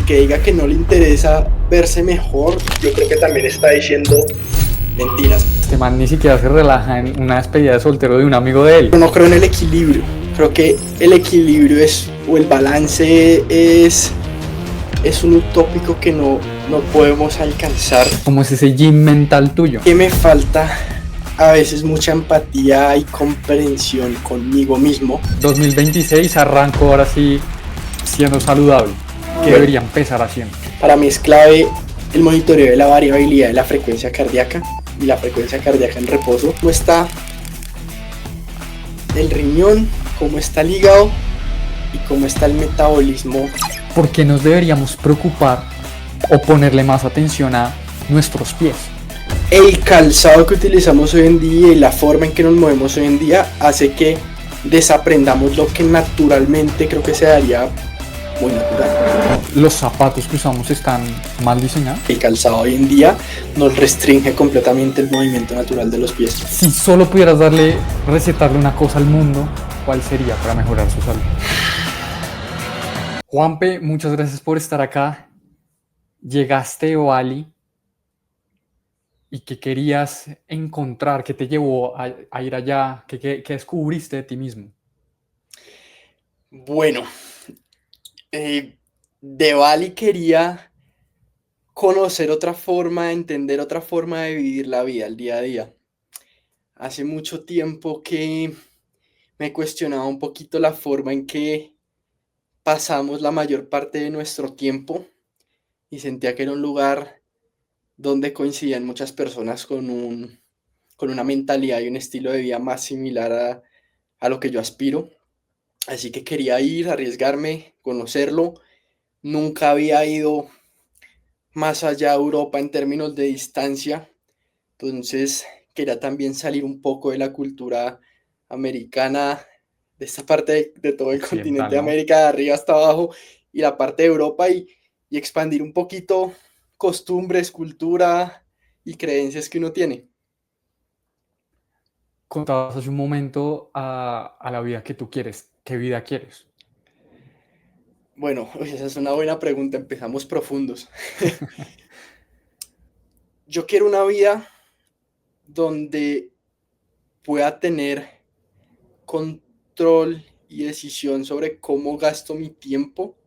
que diga que no le interesa verse mejor, yo creo que también está diciendo mentiras. Este man ni siquiera se relaja en una despedida de soltero de un amigo de él. Yo no creo en el equilibrio. Creo que el equilibrio o el balance es un utópico que no podemos alcanzar. ¿Cómo es ese gym mental tuyo? Que me falta a veces mucha empatía y comprensión conmigo mismo. 2026 arranco ahora sí siendo saludable. ¿Qué debería empezar haciendo? Para mí es clave el monitoreo de la variabilidad de la frecuencia cardíaca y la frecuencia cardíaca en reposo. ¿Cómo está el riñón? ¿Cómo está el hígado? ¿Y cómo está el metabolismo? ¿Por qué nos deberíamos preocupar o ponerle más atención a nuestros pies? El calzado que utilizamos hoy en día y la forma en que nos movemos hoy en día hace que desaprendamos lo que naturalmente creo que se daría muy natural. ¿Los zapatos que usamos están mal diseñados? El calzado hoy en día nos restringe completamente el movimiento natural de los pies. Si solo pudieras recetarle una cosa al mundo, ¿cuál sería para mejorar su salud? Juanpe, muchas gracias por estar acá. Llegaste a Bali y ¿qué querías encontrar? ¿Qué te llevó a ir allá? ¿Qué descubriste de ti mismo? Bueno, de Bali quería conocer otra forma, entender otra forma de vivir la vida, el día a día. Hace mucho tiempo que me cuestionaba un poquito la forma en que pasamos la mayor parte de nuestro tiempo y sentía que era un lugar donde coincidían muchas personas con una mentalidad y un estilo de vida más similar a lo que yo aspiro. Así que quería ir, arriesgarme, conocerlo. Nunca había ido más allá de Europa en términos de distancia. Entonces quería también salir un poco de la cultura americana, de esta parte de todo el continente de ¿No? América, de arriba hasta abajo, y la parte de Europa y expandir un poquito costumbres, cultura y creencias que uno tiene. Contabas hace un momento a la vida que tú quieres. ¿Qué vida quieres? Bueno, esa es una buena pregunta, empezamos profundos. Yo quiero una vida donde pueda tener control y decisión sobre cómo gasto mi tiempo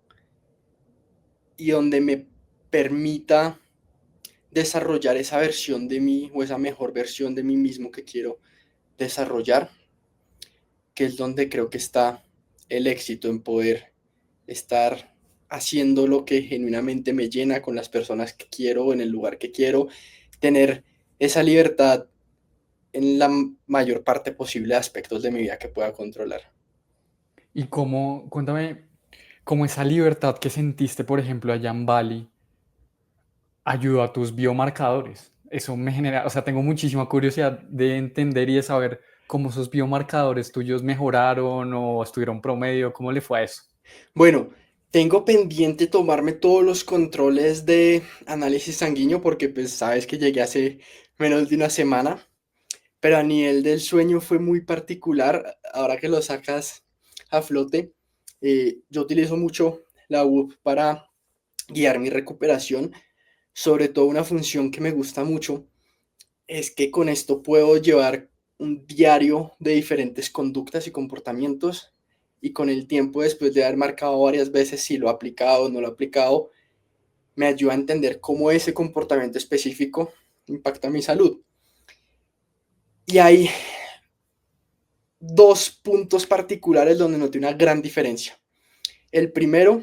y donde me permita desarrollar esa versión de mí o esa mejor versión de mí mismo que quiero desarrollar, que es donde creo que está el éxito, en poder estar haciendo lo que genuinamente me llena con las personas que quiero, en el lugar que quiero, tener esa libertad en la mayor parte posible de aspectos de mi vida que pueda controlar. Y cuéntame, cómo esa libertad que sentiste, por ejemplo, allá en Bali, ayudó a tus biomarcadores. Eso me genera, o sea, tengo muchísima curiosidad de entender y de saber cómo esos biomarcadores tuyos mejoraron o estuvieron promedio, cómo le fue a eso. Bueno, tengo pendiente tomarme todos los controles de análisis sanguíneo porque pues sabes que llegué hace menos de una semana, pero a nivel del sueño fue muy particular. Ahora que lo sacas a flote, yo utilizo mucho la WhoOop para guiar mi recuperación. Sobre todo una función que me gusta mucho es que con esto puedo llevar un diario de diferentes conductas y comportamientos, y con el tiempo, después de haber marcado varias veces si lo he aplicado o no lo he aplicado, me ayuda a entender cómo ese comportamiento específico impacta mi salud. Y hay dos puntos particulares donde noté una gran diferencia. El primero,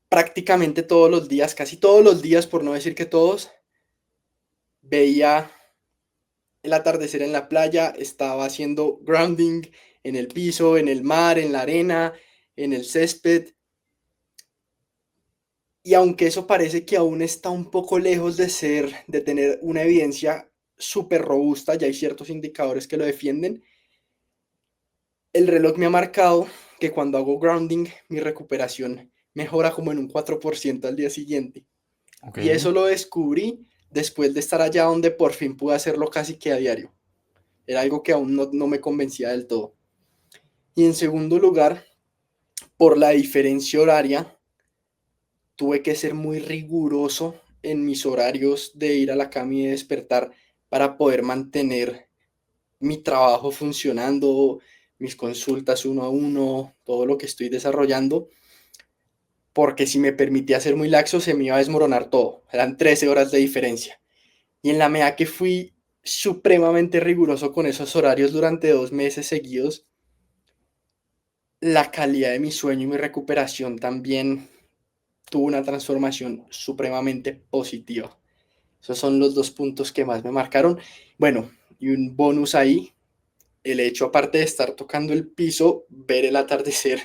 prácticamente todos los días, casi todos los días, por no decir que todos, veía el atardecer en la playa, estaba haciendo grounding en el piso, en el mar, en la arena, en el césped. Y aunque eso parece que aún está un poco lejos de tener una evidencia súper robusta, ya hay ciertos indicadores que lo defienden, el reloj me ha marcado que cuando hago grounding, mi recuperación mejora como en un 4% al día siguiente. Okay. Y eso lo descubrí después de estar allá donde por fin pude hacerlo casi que a diario. Era algo que aún no me convencía del todo. Y en segundo lugar, por la diferencia horaria, tuve que ser muy riguroso en mis horarios de ir a la cama y de despertar para poder mantener mi trabajo funcionando, mis consultas uno a uno, todo lo que estoy desarrollando, porque si me permitía ser muy laxo se me iba a desmoronar todo. Eran 13 horas de diferencia. Y en la medida que fui supremamente riguroso con esos horarios durante 2 meses seguidos, la calidad de mi sueño y mi recuperación también tuvo una transformación supremamente positiva. Esos son los dos puntos que más me marcaron. Bueno, y un bonus ahí, el hecho aparte de estar tocando el piso, ver el atardecer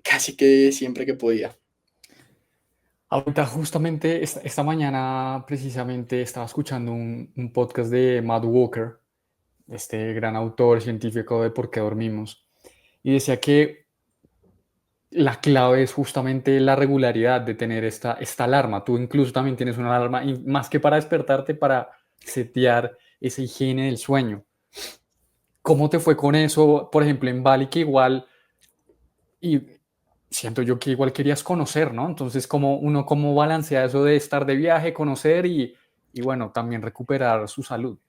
casi que siempre que podía. Ahorita justamente esta mañana precisamente estaba escuchando un podcast de Matt Walker, este gran autor científico de Por qué dormimos, y decía que la clave es justamente la regularidad de tener esta alarma. Tú incluso también tienes una alarma, y más que para despertarte, para setear esa higiene del sueño. ¿Cómo te fue con eso, por ejemplo, en Bali, que igual, y siento yo que igual querías conocer, ¿no? Entonces, ¿cómo balancea eso de estar de viaje, conocer y bueno, también recuperar su salud?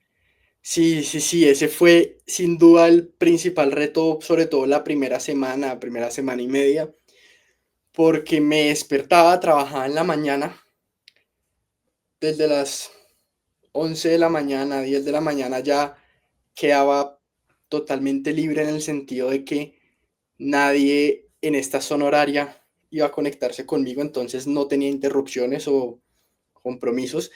Sí, sí, sí, ese fue sin duda el principal reto, sobre todo la primera semana y media, porque me despertaba, trabajaba en la mañana, desde las 11 de la mañana, 10 de la mañana ya quedaba totalmente libre en el sentido de que nadie en esta zona horaria iba a conectarse conmigo, entonces no tenía interrupciones o compromisos,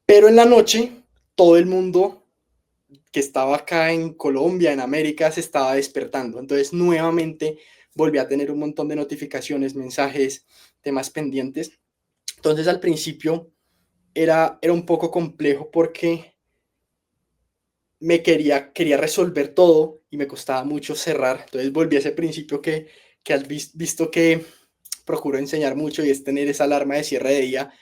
pero en la noche todo el mundo que estaba acá en Colombia, en América, se estaba despertando. Entonces, nuevamente volví a tener un montón de notificaciones, mensajes, temas pendientes. Entonces, al principio era un poco complejo porque quería resolver todo y me costaba mucho cerrar. Entonces, volví a ese principio que has visto que procuro enseñar mucho y es tener esa alarma de cierre de día.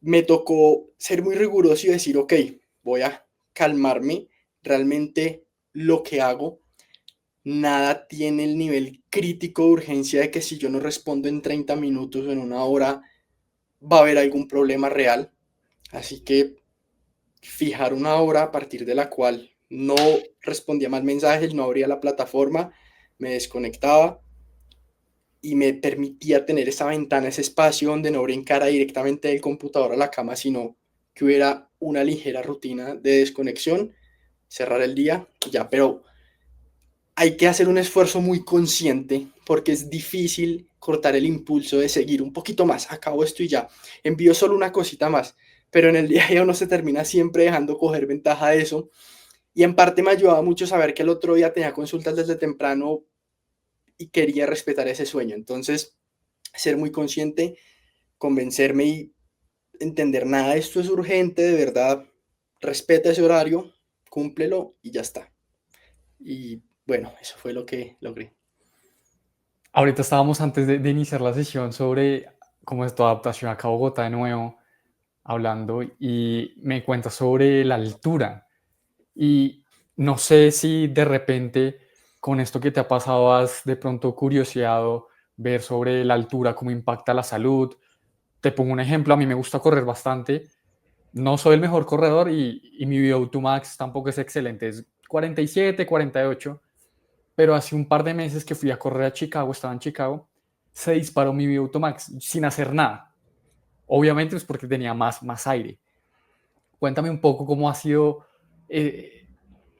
Me tocó ser muy riguroso y decir, ok, voy a calmarme. Realmente lo que hago nada tiene el nivel crítico de urgencia de que si yo no respondo en 30 minutos o en una hora va a haber algún problema real. Así que fijar una hora a partir de la cual no respondía más mensajes, no abría la plataforma, me desconectaba y me permitía tener esa ventana, ese espacio donde no brincara directamente del computador a la cama, sino que hubiera una ligera rutina de desconexión, cerrar el día y ya, pero hay que hacer un esfuerzo muy consciente porque es difícil cortar el impulso de seguir un poquito más, acabo esto y ya, envío solo una cosita más, pero en el día a día uno se termina siempre dejando coger ventaja de eso y en parte me ayudaba mucho saber que el otro día tenía consultas desde temprano y quería respetar ese sueño, entonces ser muy consciente, convencerme y entender nada de esto es urgente, de verdad, respeta ese horario, cúmplelo y ya está. Y bueno, eso fue lo que logré. Ahorita estábamos antes de iniciar la sesión sobre cómo es tu adaptación acá a Bogotá de nuevo, hablando, y me cuentas sobre la altura. Y no sé si de repente con esto que te ha pasado has de pronto curioseado ver sobre la altura, cómo impacta la salud. Te pongo un ejemplo, a mí me gusta correr bastante. No soy el mejor corredor y mi VO2 max tampoco es excelente, es 47, 48, pero hace un par de meses que fui a correr a Chicago, estaba en Chicago, se disparó mi VO2 max sin hacer nada. Obviamente es porque tenía más aire. Cuéntame un poco cómo ha sido eh,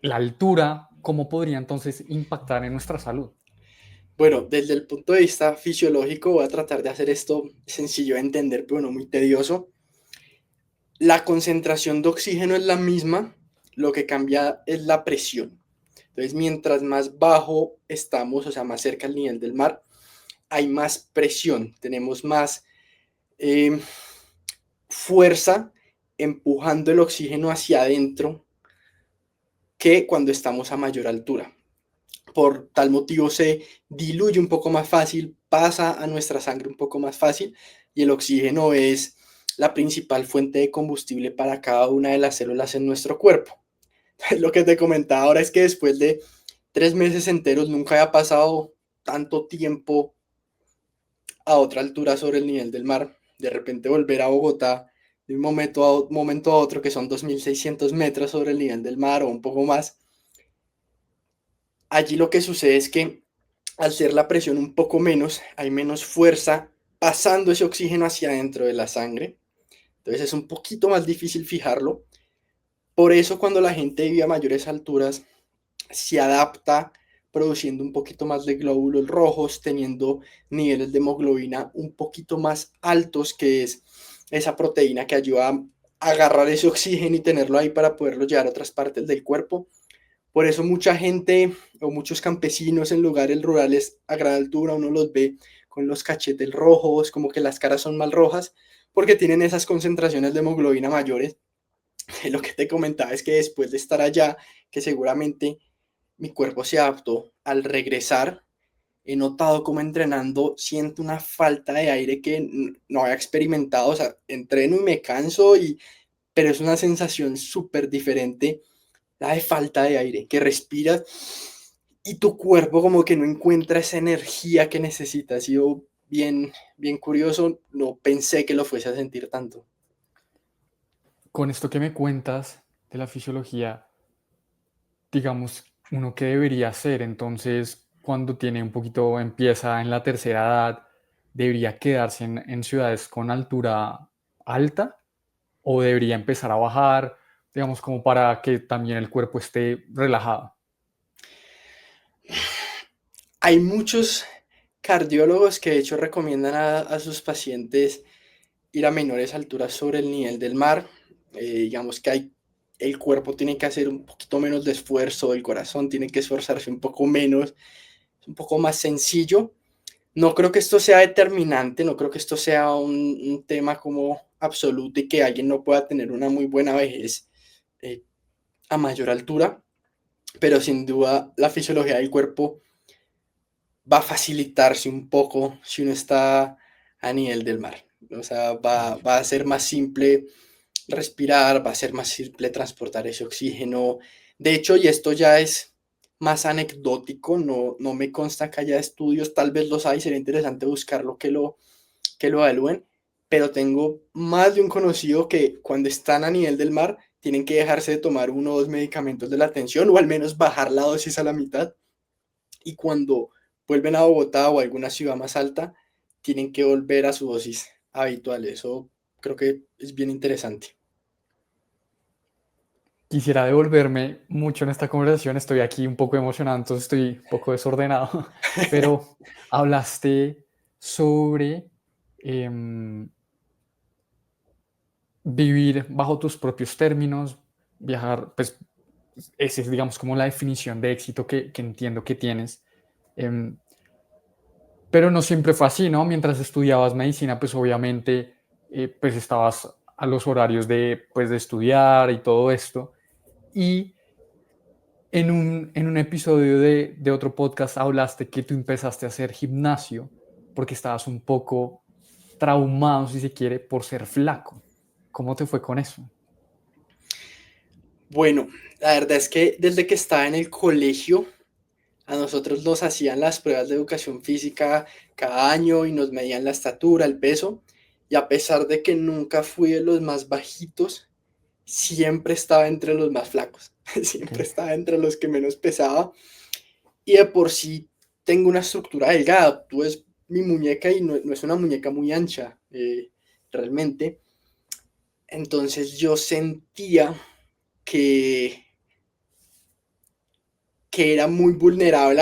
la altura, cómo podría entonces impactar en nuestra salud. Bueno, desde el punto de vista fisiológico voy a tratar de hacer esto sencillo de entender, pero no muy tedioso. La concentración de oxígeno es la misma, lo que cambia es la presión. Entonces, mientras más bajo estamos, o sea, más cerca al nivel del mar, hay más presión, tenemos más eh, fuerza empujando el oxígeno hacia adentro que cuando estamos a mayor altura. Por tal motivo se diluye un poco más fácil, pasa a nuestra sangre un poco más fácil y el oxígeno es la principal fuente de combustible para cada una de las células en nuestro cuerpo. Lo que te comentaba ahora es que después de 3 meses enteros nunca había pasado tanto tiempo a otra altura sobre el nivel del mar, de repente volver a Bogotá de un momento a otro, que son 2.600 metros sobre el nivel del mar o un poco más. Allí lo que sucede es que al ser la presión un poco menos, hay menos fuerza pasando ese oxígeno hacia adentro de la sangre. Entonces es un poquito más difícil fijarlo. Por eso cuando la gente vive a mayores alturas, se adapta produciendo un poquito más de glóbulos rojos, teniendo niveles de hemoglobina un poquito más altos, que es esa proteína que ayuda a agarrar ese oxígeno y tenerlo ahí para poderlo llevar a otras partes del cuerpo. Por eso mucha gente o muchos campesinos en lugares rurales a gran altura, uno los ve con los cachetes rojos, como que las caras son más rojas, porque tienen esas concentraciones de hemoglobina mayores. Lo que te comentaba es que después de estar allá, que seguramente mi cuerpo se adaptó, al regresar he notado como entrenando siento una falta de aire que no había experimentado. O sea, entreno y me canso, pero es una sensación súper diferente, la de falta de aire, que respiras y tu cuerpo como que no encuentra esa energía que necesita. Ha sido bien, bien curioso, no pensé que lo fuese a sentir tanto. Con esto que me cuentas de la fisiología, digamos, uno que debería hacer, entonces, cuando tiene un poquito, empieza en la tercera edad, ¿debería quedarse en ciudades con altura alta o debería empezar a bajar, digamos, como para que también el cuerpo esté relajado? Hay muchos cardiólogos que de hecho recomiendan a sus pacientes ir a menores alturas sobre el nivel del mar. Digamos que el cuerpo tiene que hacer un poquito menos de esfuerzo, el corazón tiene que esforzarse un poco menos, es un poco más sencillo. No creo que esto sea determinante, no creo que esto sea un tema como absoluto y que alguien no pueda tener una muy buena vejez eh, a mayor altura, pero sin duda la fisiología del cuerpo va a facilitarse un poco si uno está a nivel del mar. O sea, va a ser más simple respirar, va a ser más simple transportar ese oxígeno. De hecho, y esto ya es más anecdótico, no me consta que haya estudios, tal vez los hay, sería interesante buscarlo, que lo evalúen, pero tengo más de un conocido que cuando están a nivel del mar tienen que dejarse de tomar uno o dos medicamentos de la tensión o al menos bajar la dosis a la mitad, y cuando vuelven a Bogotá o a alguna ciudad más alta tienen que volver a su dosis habitual. Eso creo que es bien interesante. Quisiera devolverme mucho en esta conversación, estoy aquí un poco emocionado, entonces estoy un poco desordenado, pero hablaste sobre em, vivir bajo tus propios términos, viajar, pues esa es, digamos, como la definición de éxito que entiendo que tienes. Em, pero no siempre fue así, ¿no? Mientras estudiabas medicina, pues obviamente, pues estabas a los horarios de, pues, de estudiar y todo esto. Y en un episodio de otro podcast hablaste que tú empezaste a hacer gimnasio porque estabas un poco traumado, si se quiere, por ser flaco. ¿Cómo te fue con eso? Bueno, la verdad es que desde que estaba en el colegio, a nosotros nos hacían las pruebas de educación física cada año y nos medían la estatura, el peso, y a pesar de que nunca fui de los más bajitos, siempre estaba entre los más flacos, siempre Okay. estaba entre los que menos pesaba, y de por sí tengo una estructura delgada. Tú ves mi muñeca y no es una muñeca muy ancha, realmente. Entonces yo sentía que, que era muy vulnerable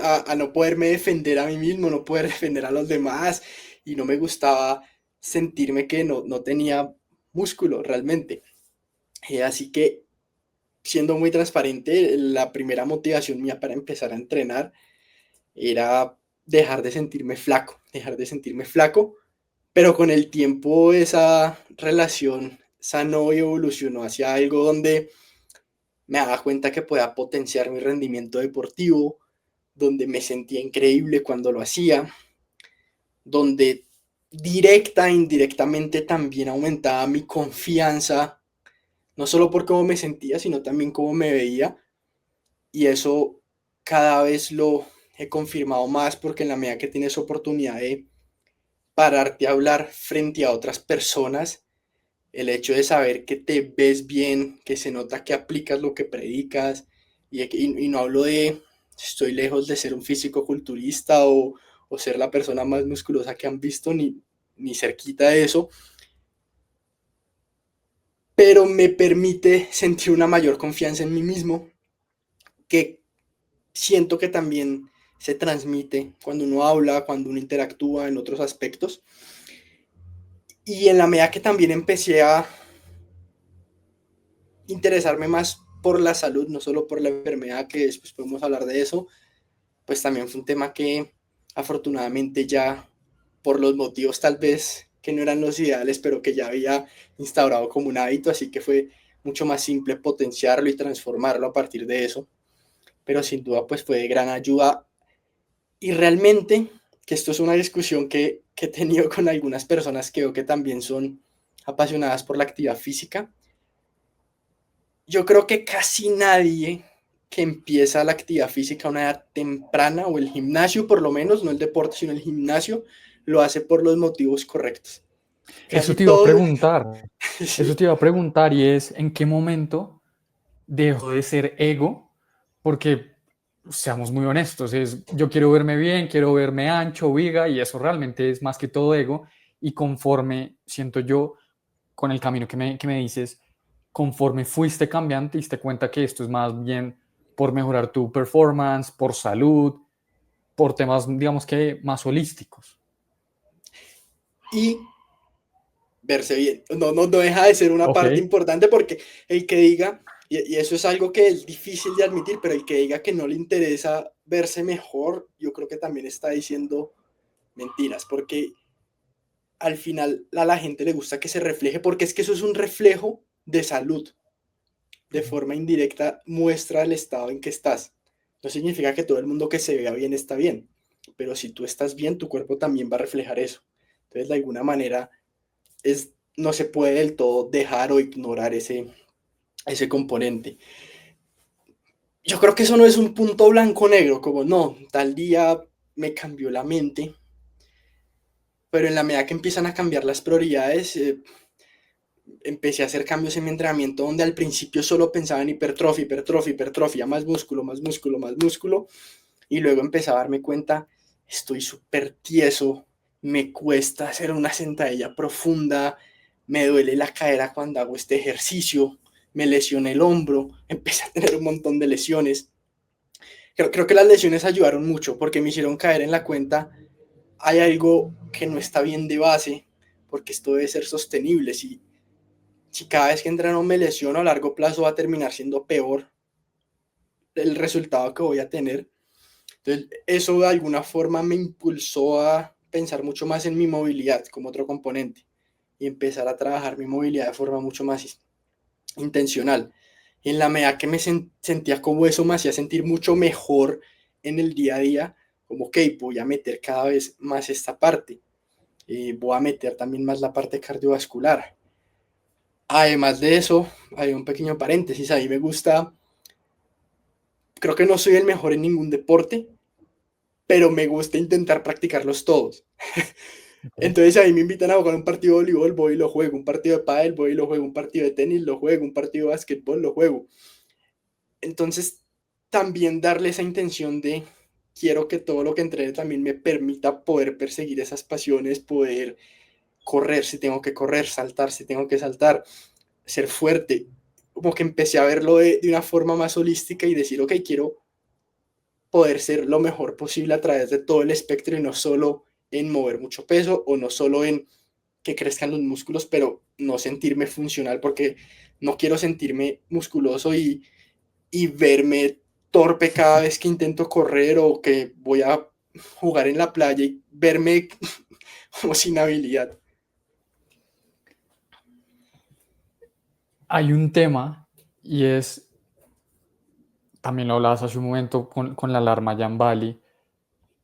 a no poderme defender a mí mismo, no poder defender a los demás, y no me gustaba sentirme que no tenía músculo realmente. Así que, siendo muy transparente, la primera motivación mía para empezar a entrenar era dejar de sentirme flaco, pero con el tiempo esa relación sanó y evolucionó hacia algo donde me daba cuenta que podía potenciar mi rendimiento deportivo, donde me sentía increíble cuando lo hacía, donde directa e indirectamente también aumentaba mi confianza, no solo por cómo me sentía, sino también cómo me veía. Y eso cada vez lo he confirmado más, porque en la medida que tienes oportunidad de pararte a hablar frente a otras personas, el hecho de saber que te ves bien, que se nota que aplicas lo que predicas, y no hablo de estoy lejos de ser un físico culturista o ser la persona más musculosa que han visto, ni cerquita de eso, pero me permite sentir una mayor confianza en mí mismo, que siento que también se transmite cuando uno habla, cuando uno interactúa en otros aspectos. Y en la medida que también empecé a interesarme más por la salud, no solo por la enfermedad, que después podemos hablar de eso, pues también fue un tema que afortunadamente ya, por los motivos tal vez que no eran los ideales, pero que ya había instaurado como un hábito, así que fue mucho más simple potenciarlo y transformarlo a partir de eso. Pero sin duda pues fue de gran ayuda. Y realmente, que esto es una discusión que he tenido con algunas personas que veo que también son apasionadas por la actividad física, yo creo que casi nadie que empieza la actividad física a una edad temprana, o el gimnasio por lo menos, no el deporte, sino el gimnasio, lo hace por los motivos correctos. Eso Casi te iba a todo, preguntar, eso sí, te iba a preguntar y es en qué momento dejó de ser ego, porque seamos muy honestos, es yo quiero verme bien, quiero verme ancho, viga, y eso realmente es más que todo ego, y conforme siento yo con el camino que me dices, conforme fuiste cambiando, te diste cuenta que esto es más bien por mejorar tu performance, por salud, por temas, digamos que más holísticos. y verse bien. No deja de ser una Ok, parte importante, porque el que diga, y eso es algo que es difícil de admitir, pero el que diga que no le interesa verse mejor, yo creo que también está diciendo mentiras, porque al final a la gente le gusta que se refleje, porque es que eso es un reflejo de salud. De forma indirecta muestra el estado en que estás. No significa que todo el mundo que se vea bien está bien, pero si tú estás bien, tu cuerpo también va a reflejar eso. Entonces, de alguna manera, no se puede del todo dejar o ignorar ese componente. Yo creo que eso no es un punto blanco-negro, como no, tal día me cambió la mente, pero en la medida que empiezan a cambiar las prioridades, empecé a hacer cambios en mi entrenamiento donde al principio solo pensaba en hipertrofia, hipertrofia, hipertrofia, más músculo, más músculo, más músculo, y luego empecé a darme cuenta, estoy súper tieso, me cuesta hacer una sentadilla profunda, me duele la cadera cuando hago este ejercicio, me lesioné el hombro, empecé a tener un montón de lesiones. Creo que las lesiones ayudaron mucho porque me hicieron caer en la cuenta, hay algo que no está bien de base, porque esto debe ser sostenible. Si cada vez que entreno me lesiono, a largo plazo va a terminar siendo peor el resultado que voy a tener. Entonces, eso de alguna forma me impulsó a pensar mucho más en mi movilidad como otro componente y empezar a trabajar mi movilidad de forma mucho más intencional. Y en la medida que me sentía como eso me hacía sentir mucho mejor en el día a día, como, ok, voy a meter cada vez más esta parte. Voy a meter también más la parte cardiovascular. Además de eso, hay un pequeño paréntesis, a mí me gusta, creo que no soy el mejor en ningún deporte, pero me gusta intentar practicarlos todos. ok. Entonces a mí me invitan a jugar un partido de voleibol, voy y lo juego, un partido de pádel, voy y lo juego, un partido de tenis, lo juego, un partido de básquetbol, lo juego. Entonces también darle esa intención de quiero que todo lo que entrene también me permita poder perseguir esas pasiones, poder correr si tengo que correr, saltar si tengo que saltar, ser fuerte. Como que empecé a verlo de una forma más holística y decir, ok, quiero poder ser lo mejor posible a través de todo el espectro y no solo en mover mucho peso o no solo en que crezcan los músculos, pero no sentirme funcional, porque no quiero sentirme musculoso y verme torpe cada vez que intento correr o que voy a jugar en la playa y verme como sin habilidad. Hay un tema y es, también lo hablabas hace un momento con la alarma Bali,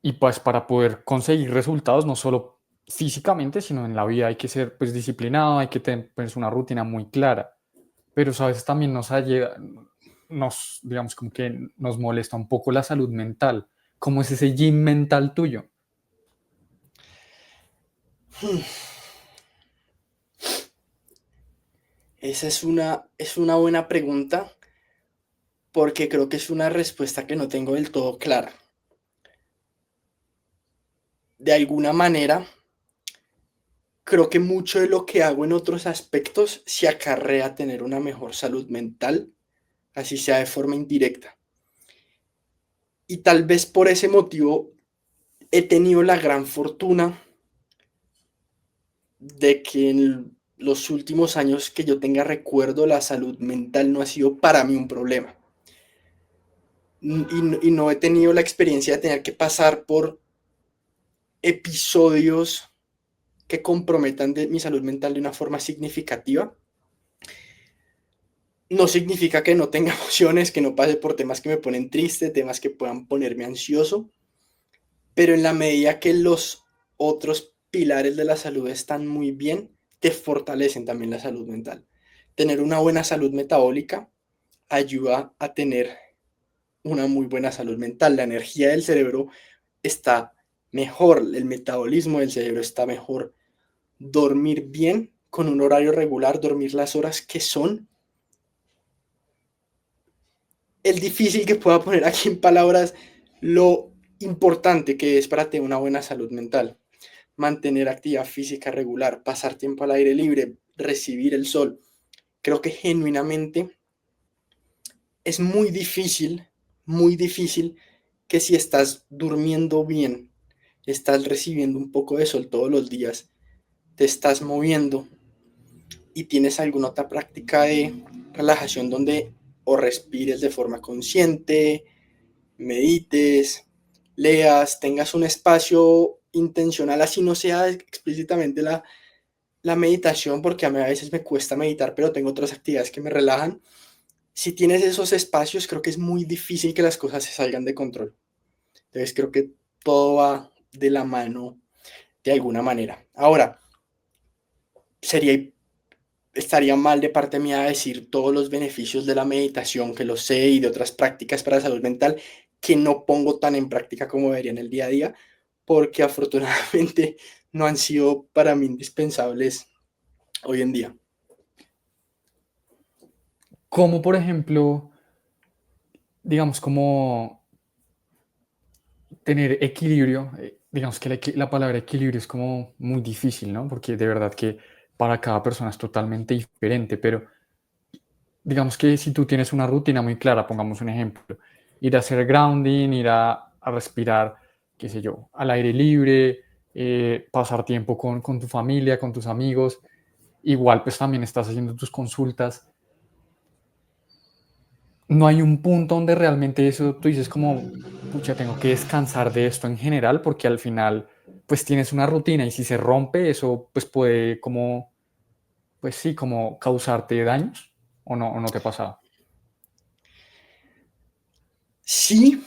y pues para poder conseguir resultados, no solo físicamente, sino en la vida hay que ser pues disciplinado, hay que tener pues, una rutina muy clara, pero a veces también nos, digamos, como que nos molesta un poco la salud mental. ¿Cómo es ese gym mental tuyo? Hmm, Esa es una buena pregunta porque creo que es una respuesta que no tengo del todo clara. De alguna manera, creo que mucho de lo que hago en otros aspectos se acarrea tener una mejor salud mental, así sea de forma indirecta. Y tal vez por ese motivo he tenido la gran fortuna de que en los últimos años que yo tenga recuerdo, la salud mental no ha sido para mí un problema. Y no he tenido la experiencia de tener que pasar por episodios que comprometan de mi salud mental de una forma significativa. No significa que no tenga emociones, que no pase por temas que me ponen triste, temas que puedan ponerme ansioso, pero en la medida que los otros pilares de la salud están muy bien, te fortalecen también la salud mental. Tener una buena salud metabólica ayuda a tener una muy buena salud mental. La energía del cerebro está mejor, el metabolismo del cerebro está mejor. Dormir bien, con un horario regular, dormir las horas que son. El difícil que pueda poner aquí en palabras lo importante que es para tener una buena salud mental. Mantener actividad física regular, pasar tiempo al aire libre, recibir el sol. Creo que genuinamente es muy difícil que si estás durmiendo bien, estás recibiendo un poco de sol todos los días, te estás moviendo y tienes alguna otra práctica de relajación donde o respires de forma consciente, medites, leas, tengas un espacio intencional, así no sea explícitamente la meditación, porque a mí a veces me cuesta meditar, pero tengo otras actividades que me relajan. Si tienes esos espacios, creo que es muy difícil que las cosas se salgan de control. Entonces creo que todo va de la mano de alguna manera. Ahora, sería estaría mal de parte mía decir todos los beneficios de la meditación, que lo sé, y de otras prácticas para la salud mental, que no pongo tan en práctica como debería en el día a día, porque afortunadamente no han sido para mí indispensables hoy en día. Como por ejemplo, digamos, como tener equilibrio, digamos que la palabra equilibrio es como muy difícil, ¿no? Porque de verdad que para cada persona es totalmente diferente, pero digamos que si tú tienes una rutina muy clara, pongamos un ejemplo, ir a hacer grounding, ir a respirar, qué sé yo, al aire libre, pasar tiempo con tu familia, con tus amigos, igual pues también estás haciendo tus consultas. No hay un punto donde realmente eso tú dices como, pucha, tengo que descansar de esto en general porque al final pues tienes una rutina y si se rompe eso pues puede como, pues sí, como causarte daños o no te pasa. Sí,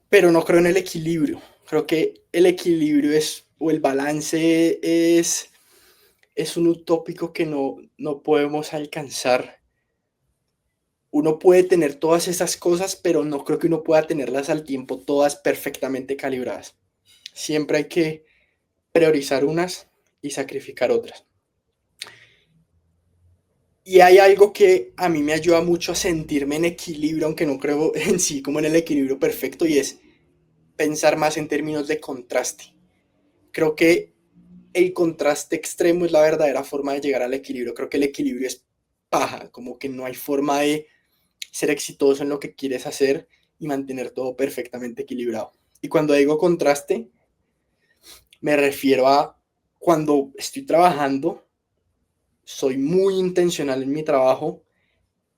pero no creo en el equilibrio. Creo que el equilibrio es, o el balance es un utópico que no podemos alcanzar. Uno puede tener todas esas cosas, pero no creo que uno pueda tenerlas al tiempo todas perfectamente calibradas. Siempre hay que priorizar unas y sacrificar otras. Y hay algo que a mí me ayuda mucho a sentirme en equilibrio, aunque no creo en sí como en el equilibrio perfecto, y es pensar más en términos de contraste. Creo que el contraste extremo es la verdadera forma de llegar al equilibrio. Creo que el equilibrio es paja, como que no hay forma de ser exitoso en lo que quieres hacer y mantener todo perfectamente equilibrado. Y cuando digo contraste, me refiero a cuando estoy trabajando, soy muy intencional en mi trabajo,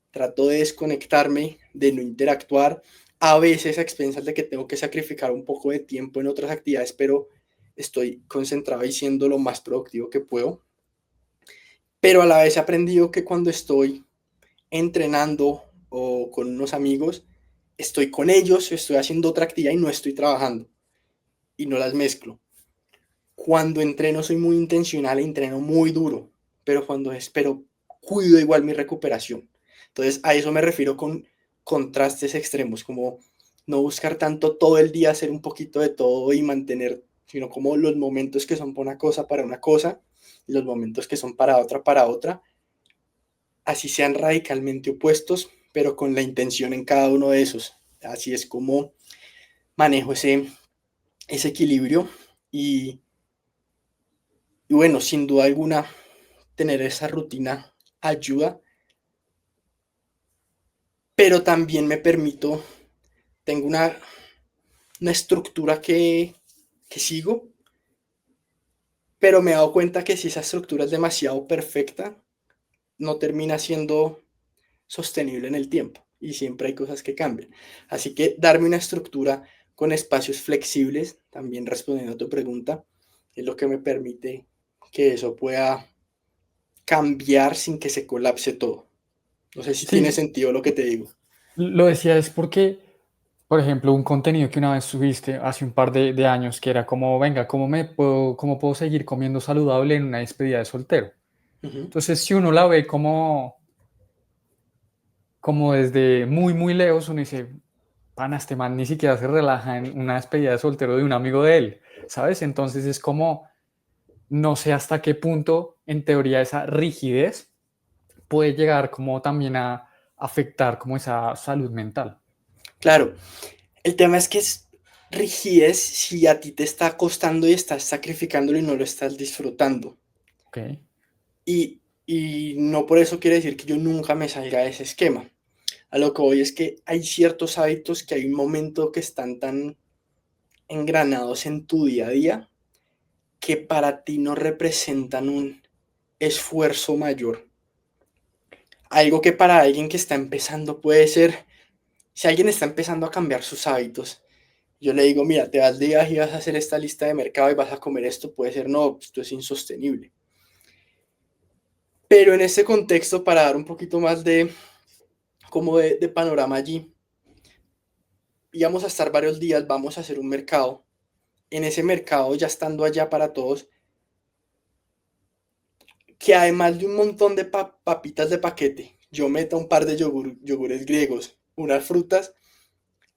trato de desconectarme, de no interactuar, a veces a expensas de que tengo que sacrificar un poco de tiempo en otras actividades, pero estoy concentrado y siendo lo más productivo que puedo. Pero a la vez he aprendido que cuando estoy entrenando o con unos amigos, estoy con ellos, estoy haciendo otra actividad y no estoy trabajando y no las mezclo. Cuando entreno soy muy intencional, entreno muy duro, pero cuando espero cuido igual mi recuperación. Entonces a eso me refiero con contrastes extremos, como no buscar tanto todo el día, hacer un poquito de todo y mantener sino como los momentos que son para una cosa, y los momentos que son para otra, así sean radicalmente opuestos, pero con la intención en cada uno de esos. Así es como manejo ese equilibrio y, y bueno, sin duda alguna, tener esa rutina ayuda, pero también me permito, tengo una estructura que sigo, pero me he dado cuenta que si esa estructura es demasiado perfecta, no termina siendo sostenible en el tiempo y siempre hay cosas que cambian. Así que darme una estructura con espacios flexibles, también respondiendo a tu pregunta, es lo que me permite que eso pueda cambiar sin que se colapse todo. No sé si tiene Sí, sentido lo que te digo. lo decía es porque, por ejemplo, un contenido que una vez subiste hace un par de años que era como, venga, cómo puedo seguir comiendo saludable en una despedida de soltero? Ujú. Entonces, si uno la ve como desde muy, muy lejos, uno dice, pana, este man ni siquiera se relaja en una despedida de soltero de un amigo de él, ¿sabes? Entonces es como, no sé hasta qué punto, en teoría, esa rigidez puede llegar como también a afectar como esa salud mental. Claro, el tema es que es rigidez si a ti te está costando y estás sacrificándolo y no lo estás disfrutando. ¿Ok? Y no por eso quiere decir que yo nunca me salga de ese esquema. A lo que voy es que hay ciertos hábitos que hay un momento que están tan engranados en tu día a día que para ti no representan un esfuerzo mayor. Algo que para alguien que está empezando puede ser, si alguien está empezando a cambiar sus hábitos, yo le digo, mira, te vas de viaje y vas a hacer esta lista de mercado y vas a comer esto, puede ser, no, esto es insostenible. Pero en este contexto, para dar un poquito más de panorama allí, íbamos a estar varios días, vamos a hacer un mercado. En ese mercado, ya estando allá para todos, que además de un montón de papitas de paquete, yo meta un par de yogures griegos, unas frutas,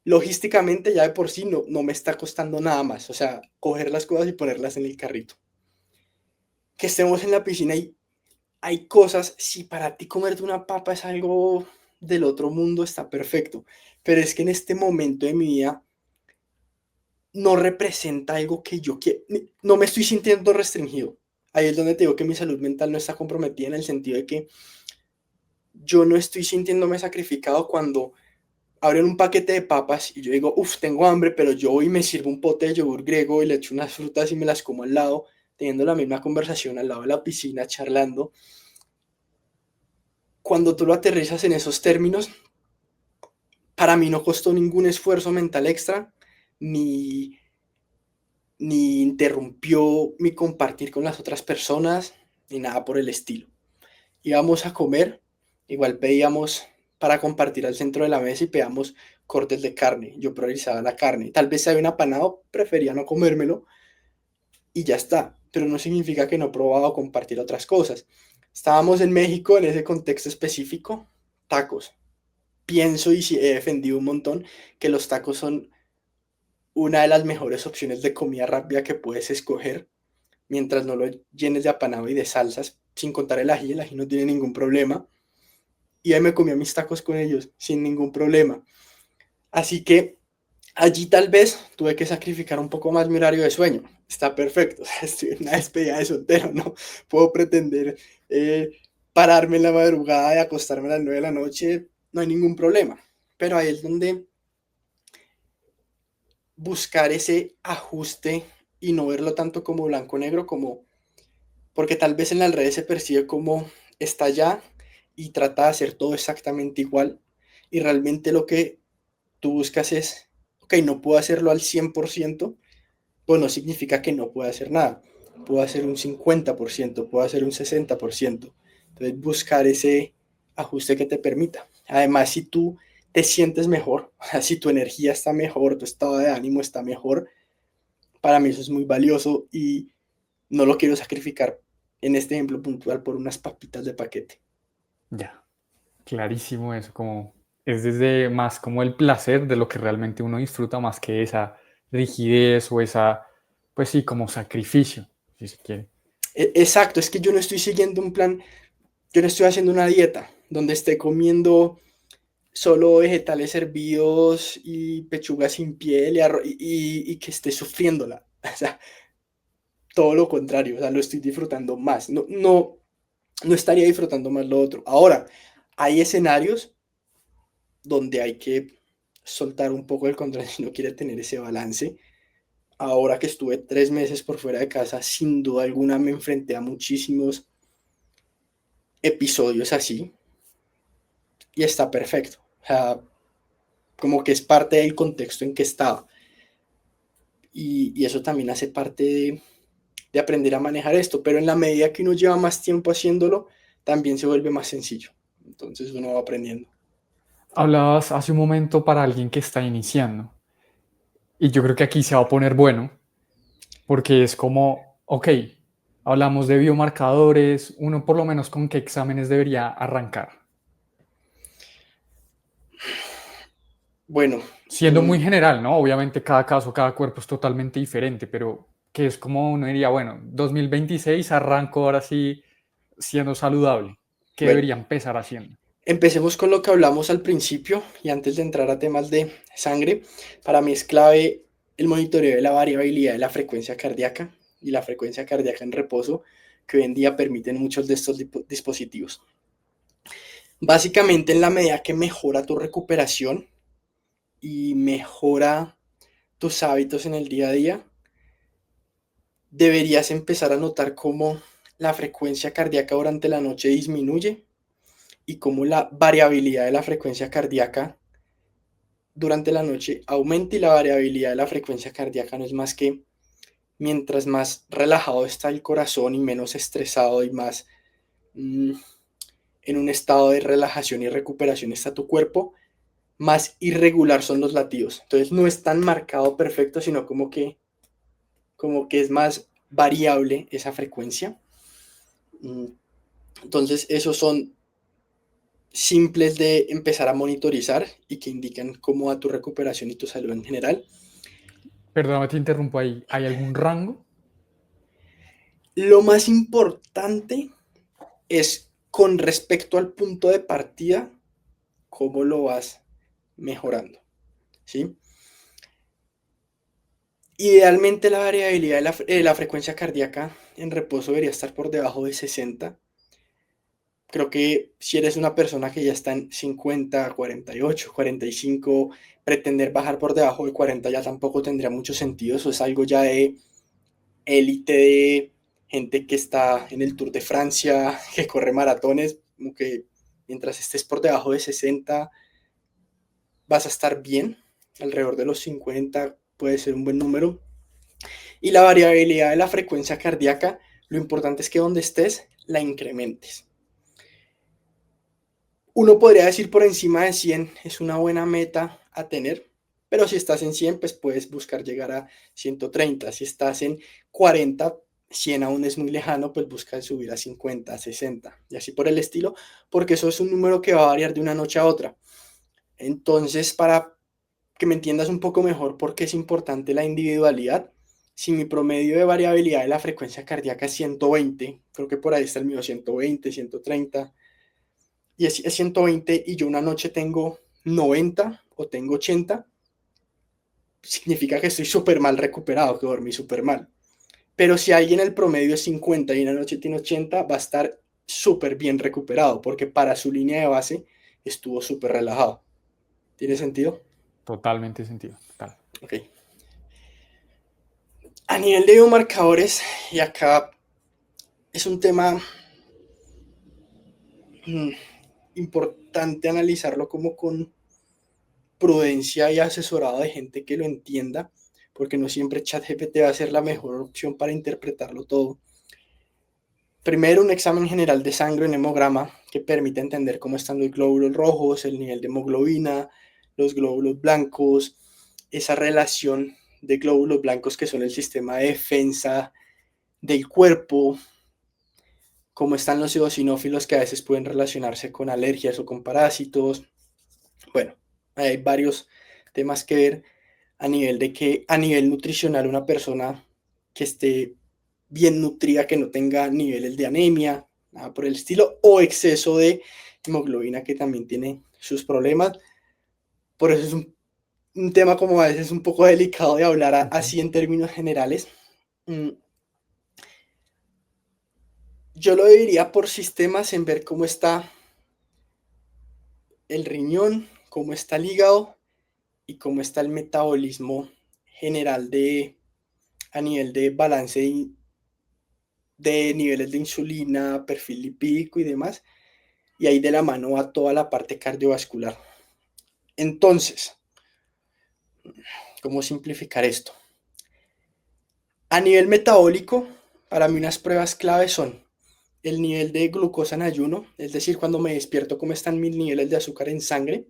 logísticamente ya de por sí no me está costando nada más. O sea, coger las cosas y ponerlas en el carrito. Que estemos en la piscina y hay cosas, si para ti comerte una papa es algo del otro mundo, está perfecto. Pero es que en este momento de mi vida no representa algo que yo quiero, no me estoy sintiendo restringido. Ahí es donde te digo que mi salud mental no está comprometida en el sentido de que yo no estoy sintiéndome sacrificado cuando abren un paquete de papas y yo digo, uff, tengo hambre, pero yo voy y me sirvo un pote de yogur griego y le echo unas frutas y me las como al lado, teniendo la misma conversación al lado de la piscina, charlando. Cuando tú lo aterrizas en esos términos, para mí no costó ningún esfuerzo mental extra, ni, ni interrumpió mi compartir con las otras personas, ni nada por el estilo. Íbamos a comer, igual pedíamos para compartir al centro de la mesa y pedíamos cortes de carne. Yo priorizaba la carne. Tal vez si había un apanado, prefería no comérmelo y ya está. Pero no significa que no probaba compartir otras cosas. Estábamos en México en ese contexto específico, tacos. Pienso y sí he defendido un montón que los tacos son una de las mejores opciones de comida rápida que puedes escoger mientras no lo llenes de apanado y de salsas, sin contar el ají no tiene ningún problema. Y ahí me comía mis tacos con ellos sin ningún problema. Así que allí tal vez tuve que sacrificar un poco más mi horario de sueño. Está perfecto, estoy en una despedida de soltero, no puedo pretender eh, pararme en la madrugada y acostarme a las 9 de la noche, no hay ningún problema. Pero ahí es donde buscar ese ajuste y no verlo tanto como blanco-negro, como porque tal vez en las redes se percibe como está allá y trata de hacer todo exactamente igual y realmente lo que tú buscas es, ok, no puedo hacerlo al 100%, pues no significa que no pueda hacer nada. Puedo hacer un 50%, puedo hacer un 60%. Entonces buscar ese ajuste que te permita. Además, si tú te sientes mejor, si tu energía está mejor, tu estado de ánimo está mejor, para mí eso es muy valioso y no lo quiero sacrificar en este ejemplo puntual por unas papitas de paquete. Ya, clarísimo eso, como es desde más como el placer de lo que realmente uno disfruta más que esa rigidez o esa, Pues sí, como sacrificio, si se quiere. Exacto, es que yo no estoy siguiendo un plan, yo no estoy haciendo una dieta donde esté comiendo solo vegetales hervidos y pechuga sin piel y que esté sufriéndola. O sea, todo lo contrario, o sea, lo estoy disfrutando más. No estaría disfrutando más lo otro. Ahora, hay escenarios donde hay que soltar un poco el control si no quiere tener ese balance. Ahora que estuve 3 meses por fuera de casa, sin duda alguna me enfrenté a muchísimos episodios así y está perfecto. O sea, como que es parte del contexto en que estaba. Y eso también hace parte de aprender a manejar esto, pero en la medida que uno lleva más tiempo haciéndolo, también se vuelve más sencillo. Entonces uno va aprendiendo. Hablabas hace un momento para alguien que está iniciando. Y yo creo que aquí se va a poner bueno, porque es como, ok, hablamos de biomarcadores, uno por lo menos con qué exámenes debería arrancar. Bueno, Siendo muy general, ¿no? Obviamente cada caso, cada cuerpo es totalmente diferente, pero que es como uno diría, bueno, 2026 arranco ahora sí siendo saludable. ¿Qué bueno, debería empezar haciendo? empecemos con lo que hablamos al principio y antes de entrar a temas de sangre. Para mí es clave el monitoreo de la variabilidad de la frecuencia cardíaca y la frecuencia cardíaca en reposo que hoy en día permiten muchos de estos dispositivos. Básicamente, en la medida que mejora tu recuperación y mejora tus hábitos en el día a día, deberías empezar a notar cómo la frecuencia cardíaca durante la noche disminuye y cómo la variabilidad de la frecuencia cardíaca durante la noche aumenta y la variabilidad de la frecuencia cardíaca no es más que mientras más relajado está el corazón y menos estresado y más en un estado de relajación y recuperación está tu cuerpo, más irregular son los latidos. Entonces no es tan marcado perfecto, sino como que es más variable esa frecuencia. Entonces esos son simples de empezar a monitorizar y que indican cómo va tu recuperación y tu salud en general. Perdóname, te interrumpo ahí. ¿Hay algún rango? Lo más importante es con respecto al punto de partida, cómo lo vas mejorando, ¿sí? Idealmente la variabilidad de la frecuencia cardíaca en reposo debería estar por debajo de 60. Creo que si eres una persona que ya está en 50, 48, 45, pretender bajar por debajo de 40 ya tampoco tendría mucho sentido. Eso es algo ya de élite, de gente que está en el Tour de Francia, que corre maratones, como que mientras estés por debajo de 60 vas a estar bien, alrededor de los 50 puede ser un buen número. Y la variabilidad de la frecuencia cardíaca, lo importante es que donde estés la incrementes. Uno podría decir por encima de 100 es una buena meta a tener, pero si estás en 100, pues puedes buscar llegar a 130. Si estás en 40, 100 aún es muy lejano, pues busca subir a 50, 60 y así por el estilo, porque eso es un número que va a variar de una noche a otra. Entonces, para que me entiendas un poco mejor por qué es importante la individualidad, si mi promedio de variabilidad de la frecuencia cardíaca es 120, creo que por ahí está el mío, 120, 130, y es 120 y yo una noche tengo 90 o tengo 80, significa que estoy súper mal recuperado, que dormí súper mal. Pero si alguien el promedio es 50 y una noche tiene 80, va a estar súper bien recuperado, porque para su línea de base estuvo súper relajado. ¿Tiene sentido? Totalmente sentido, total. Ok. A nivel de biomarcadores, y acá es un tema mm, importante analizarlo como con prudencia y asesorado de gente que lo entienda, porque no siempre ChatGPT va a ser la mejor opción para interpretarlo todo. Primero, un examen general de sangre, un hemograma, que permite entender cómo están los glóbulos rojos, el nivel de hemoglobina, los glóbulos blancos, esa relación de glóbulos blancos que son el sistema de defensa del cuerpo, cómo están los eosinófilos que a veces pueden relacionarse con alergias o con parásitos. Bueno, hay varios temas que ver a nivel de que a nivel nutricional una persona que esté bien nutrida, que no tenga niveles de anemia, nada por el estilo, o exceso de hemoglobina, que también tiene sus problemas. Por eso es un tema como a veces un poco delicado de hablar Ok. así en términos generales. Yo lo diría por sistemas en ver cómo está el riñón, cómo está el hígado y cómo está el metabolismo general a nivel de balance de niveles de insulina, perfil lipídico y demás. Y ahí de la mano va toda la parte cardiovascular. Entonces, ¿cómo simplificar esto? A nivel metabólico, para mí unas pruebas claves son el nivel de glucosa en ayuno, es decir, cuando me despierto, cómo están mis niveles de azúcar en sangre,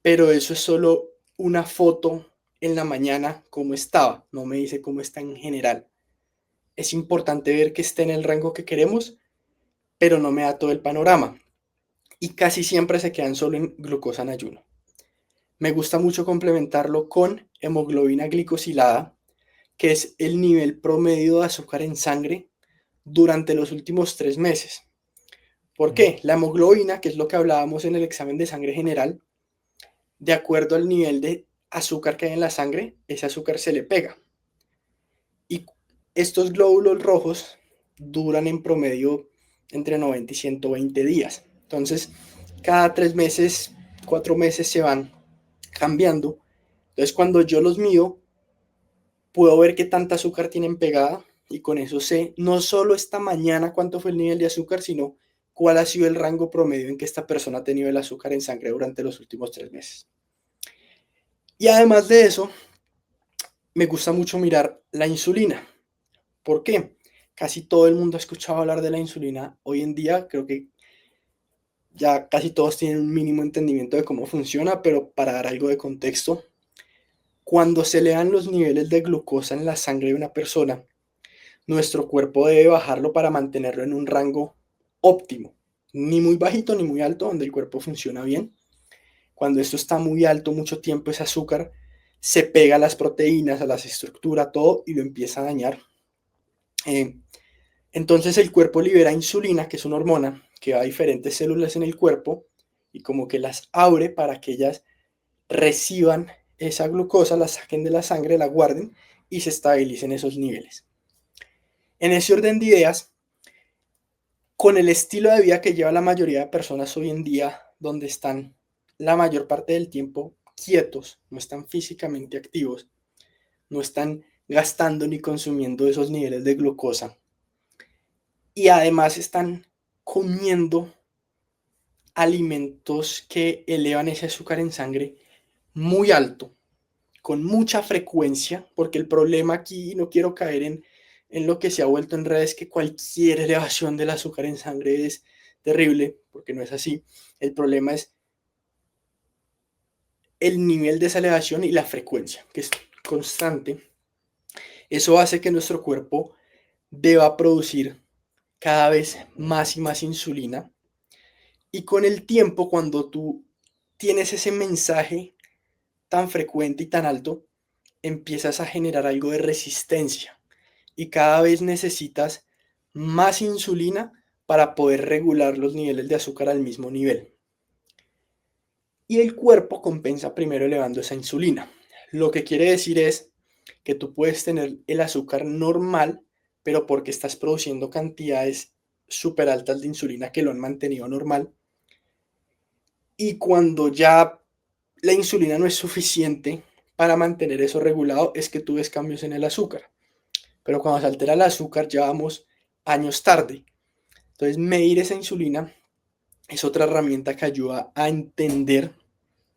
pero eso es solo una foto en la mañana, cómo estaba, no me dice cómo está en general. Es importante ver que esté en el rango que queremos, pero no me da todo el panorama. Y casi siempre se quedan solo en glucosa en ayuno. Me gusta mucho complementarlo con hemoglobina glicosilada, que es el nivel promedio de azúcar en sangre durante los últimos 3 meses. ¿Por Mm. qué? La hemoglobina, que es lo que hablábamos en el examen de sangre general, de acuerdo al nivel de azúcar que hay en la sangre, ese azúcar se le pega. Y estos glóbulos rojos duran en promedio entre 90 y 120 días. Entonces, cada 3 meses, 4 meses se van cambiando. Entonces, cuando yo los mido, puedo ver qué tanta azúcar tienen pegada y con eso sé no solo esta mañana cuánto fue el nivel de azúcar, sino cuál ha sido el rango promedio en que esta persona ha tenido el azúcar en sangre durante los últimos 3 meses. Y además de eso, me gusta mucho mirar la insulina. ¿Por qué? Casi todo el mundo ha escuchado hablar de la insulina hoy en día. Creo que ya casi todos tienen un mínimo entendimiento de cómo funciona, pero para dar algo de contexto, cuando se le dan los niveles de glucosa en la sangre de una persona, nuestro cuerpo debe bajarlo para mantenerlo en un rango óptimo, ni muy bajito ni muy alto, donde el cuerpo funciona bien. Cuando esto está muy alto mucho tiempo, ese azúcar se pega a las proteínas, a las estructuras, todo, y lo empieza a dañar. Eh, entonces el cuerpo libera insulina, que es una hormona que va a diferentes células en el cuerpo y como que las abre para que ellas reciban esa glucosa, la saquen de la sangre, la guarden y se estabilicen esos niveles. En ese orden de ideas, con el estilo de vida que lleva la mayoría de personas hoy en día, donde están la mayor parte del tiempo quietos, no están físicamente activos, no están gastando ni consumiendo esos niveles de glucosa y además están comiendo alimentos que elevan ese azúcar en sangre muy alto, con mucha frecuencia, porque el problema aquí, no quiero caer en lo que se ha vuelto en redes, que cualquier elevación del azúcar en sangre es terrible, porque no es así. El problema es el nivel de esa elevación y la frecuencia, que es constante. Eso hace que nuestro cuerpo deba producir cada vez más y más insulina. Y con el tiempo, cuando tú tienes ese mensaje tan frecuente y tan alto, empiezas a generar algo de resistencia y cada vez necesitas más insulina para poder regular los niveles de azúcar al mismo nivel. Y el cuerpo compensa primero elevando esa insulina. Lo que quiere decir es que tú puedes tener el azúcar normal, pero porque estás produciendo cantidades súper altas de insulina que lo han mantenido normal. Y cuando ya la insulina no es suficiente para mantener eso regulado, es que tú ves cambios en el azúcar. Pero cuando se altera el azúcar ya vamos años tarde. Entonces medir esa insulina es otra herramienta que ayuda a entender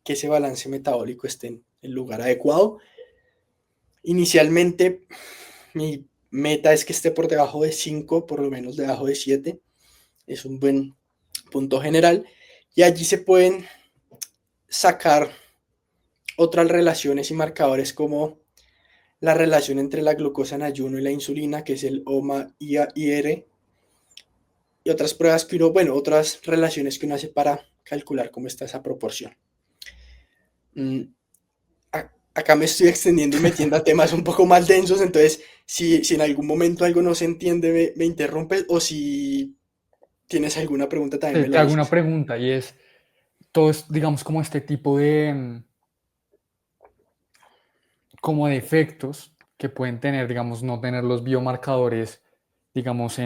que ese balance metabólico esté en el lugar adecuado. Inicialmente mi meta es que esté por debajo de 5, por lo menos debajo de 7. Es un buen punto general. Y allí se pueden sacar otras relaciones y marcadores como la relación entre la glucosa en ayuno y la insulina, que es el OMA-IR, y otras pruebas que uno, bueno, otras relaciones que uno hace para calcular cómo está esa proporción. acá me estoy extendiendo y metiendo a temas un poco más densos, entonces si en algún momento algo no se entiende, me interrumpes o si tienes alguna pregunta también me Te la hago una dices. pregunta y es, todo es, digamos, como este tipo de, como de efectos que pueden tener, digamos, no tener los biomarcadores, digamos,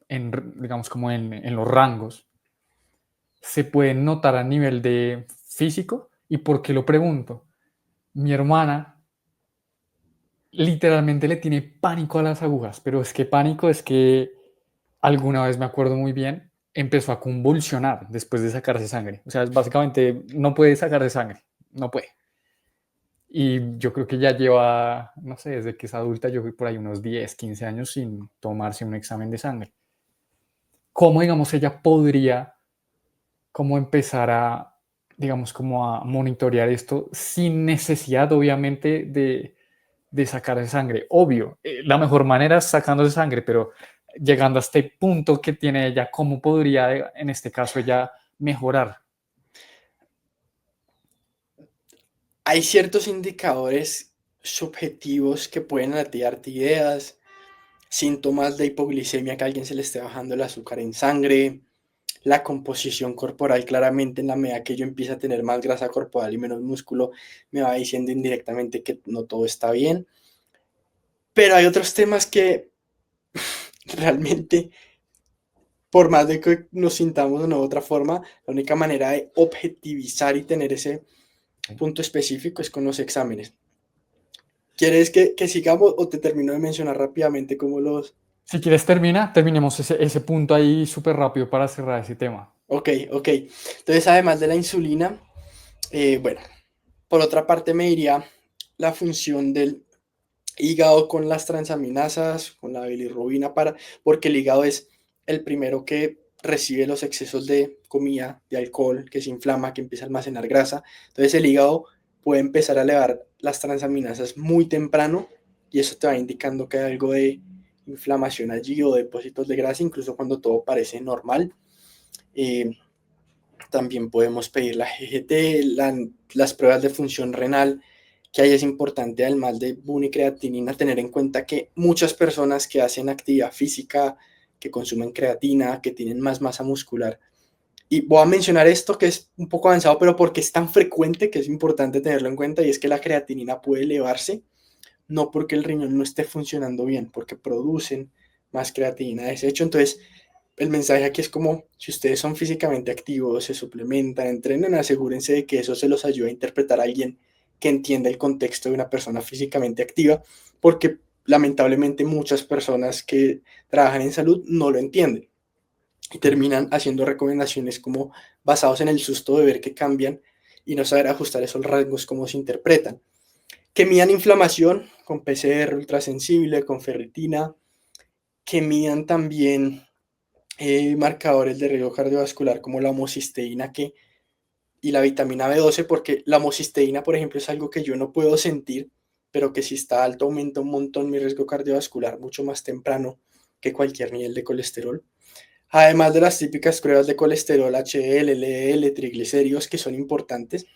digamos, como en los rangos, se pueden notar a nivel de físico. ¿Y por qué lo pregunto? Mi hermana literalmente le tiene pánico a las agujas, pero es que pánico es que alguna vez me acuerdo muy bien, empezó a convulsionar después de sacarse sangre. O sea, es básicamente no puede sacarse sangre, no puede. Y yo creo que ya lleva, no sé, desde que es adulta, yo creo por ahí unos 10 15 años sin tomarse un examen de sangre. ¿Cómo, digamos, ella podría como empezar a, digamos, como a monitorear esto sin necesidad, obviamente, de sacarse sangre? Obvio, la mejor manera es sacándose sangre, pero llegando a este punto que tiene ella, ¿cómo podría, en este caso, ella mejorar? Hay ciertos indicadores subjetivos que pueden darte ideas, síntomas de hipoglicemia, que a alguien se le esté bajando el azúcar en sangre, la composición corporal claramente en la medida que yo empiezo a tener más grasa corporal y menos músculo, me va diciendo indirectamente que no todo está bien. Pero hay otros temas que realmente, por más de que nos sintamos de una u otra forma, la única manera de objetivizar y tener ese punto específico es con los exámenes. ¿Quieres que sigamos o te termino de mencionar rápidamente cómo los... Si quieres, terminemos ese punto ahí súper rápido para cerrar ese tema. Ok, ok. Entonces, además de la insulina, bueno, por otra parte me diría la función del hígado con las transaminasas, con la bilirrubina, porque el hígado es el primero que recibe los excesos de comida, de alcohol, que se inflama, que empieza a almacenar grasa. Entonces el hígado puede empezar a elevar las transaminasas muy temprano y eso te va indicando que hay algo de inflamación allí o depósitos de grasa, incluso cuando todo parece normal. Eh, También podemos pedir la GGT, las pruebas de función renal, que ahí es importante, además de buna y creatinina, tener en cuenta que muchas personas que hacen actividad física, que consumen creatina, que tienen más masa muscular, y voy a mencionar esto que es un poco avanzado, pero porque es tan frecuente que es importante tenerlo en cuenta, y es que la creatinina puede elevarse, no porque el riñón no esté funcionando bien, porque producen más creatinina de hecho. Entonces, el mensaje aquí es como, si ustedes son físicamente activos, se suplementan, entrenan, asegúrense de que eso se los ayude a interpretar a alguien que entienda el contexto de una persona físicamente activa, porque lamentablemente muchas personas que trabajan en salud no lo entienden y Okay. terminan haciendo recomendaciones como basados en el susto de ver que cambian y no saber ajustar esos rasgos como se interpretan. Que midan inflamación con PCR ultrasensible, con ferritina, que midan también marcadores de riesgo cardiovascular como la homocisteína y la vitamina B12, porque la homocisteína, por ejemplo, es algo que yo no puedo sentir, pero que si está alto aumenta un montón mi riesgo cardiovascular mucho más temprano que cualquier nivel de colesterol. Además de las típicas pruebas de colesterol, HDL, LDL, triglicéridos, que son importantes.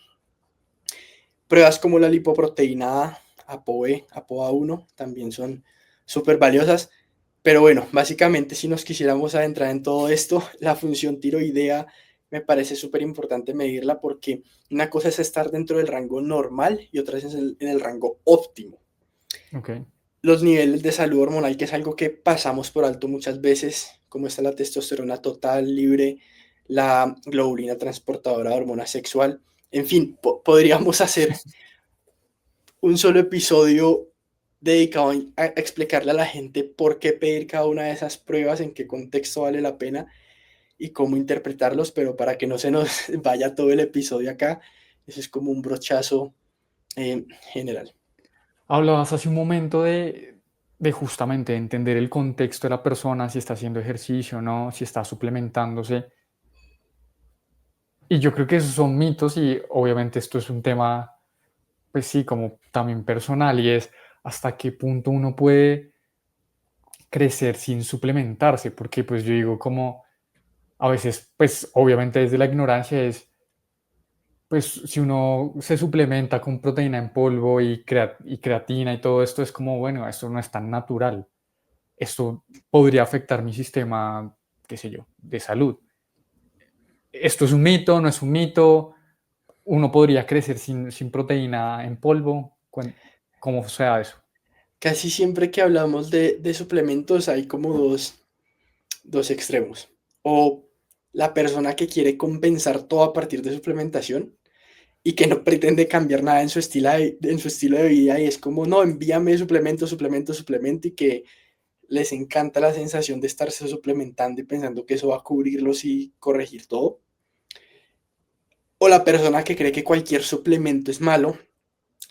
Pruebas como la lipoproteína A, ApoB, ApoA1, también son súper valiosas. Pero bueno, básicamente si nos quisiéramos adentrar en todo esto, la función tiroidea me parece súper importante medirla porque una cosa es estar dentro del rango normal y otra es en el rango óptimo. Okay. Los niveles de salud hormonal, que es algo que pasamos por alto muchas veces, como está la testosterona total, libre, la globulina transportadora de hormona sexual. En fin, podríamos hacer un solo episodio dedicado a explicarle a la gente por qué pedir cada una de esas pruebas, en qué contexto vale la pena y cómo interpretarlos, pero para que no se nos vaya todo el episodio acá, eso es como un brochazo general. Hablabas hace un momento de justamente entender el contexto de la persona, si está haciendo ejercicio o no, si está suplementándose. Y yo creo que esos son mitos y obviamente esto es un tema, pues sí, como también personal y es hasta qué punto uno puede crecer sin suplementarse, porque pues yo digo como a veces, pues obviamente desde la ignorancia es, Pues si uno se suplementa con proteína en polvo y creatina y todo esto, es como, bueno, esto no es tan natural. Esto podría afectar mi sistema, qué sé yo, de salud. ¿Esto es un mito? ¿No es un mito? ¿Uno podría crecer sin proteína en polvo? ¿Cómo sea eso? Casi siempre que hablamos de suplementos hay como dos extremos. O la persona que quiere compensar todo a partir de suplementación y que no pretende cambiar nada en su estilo de vida y es como, no, envíame suplemento, suplemento, suplemento y que les encanta la sensación de estarse suplementando y pensando que eso va a cubrirlos y corregir todo. O la persona que cree que cualquier suplemento es malo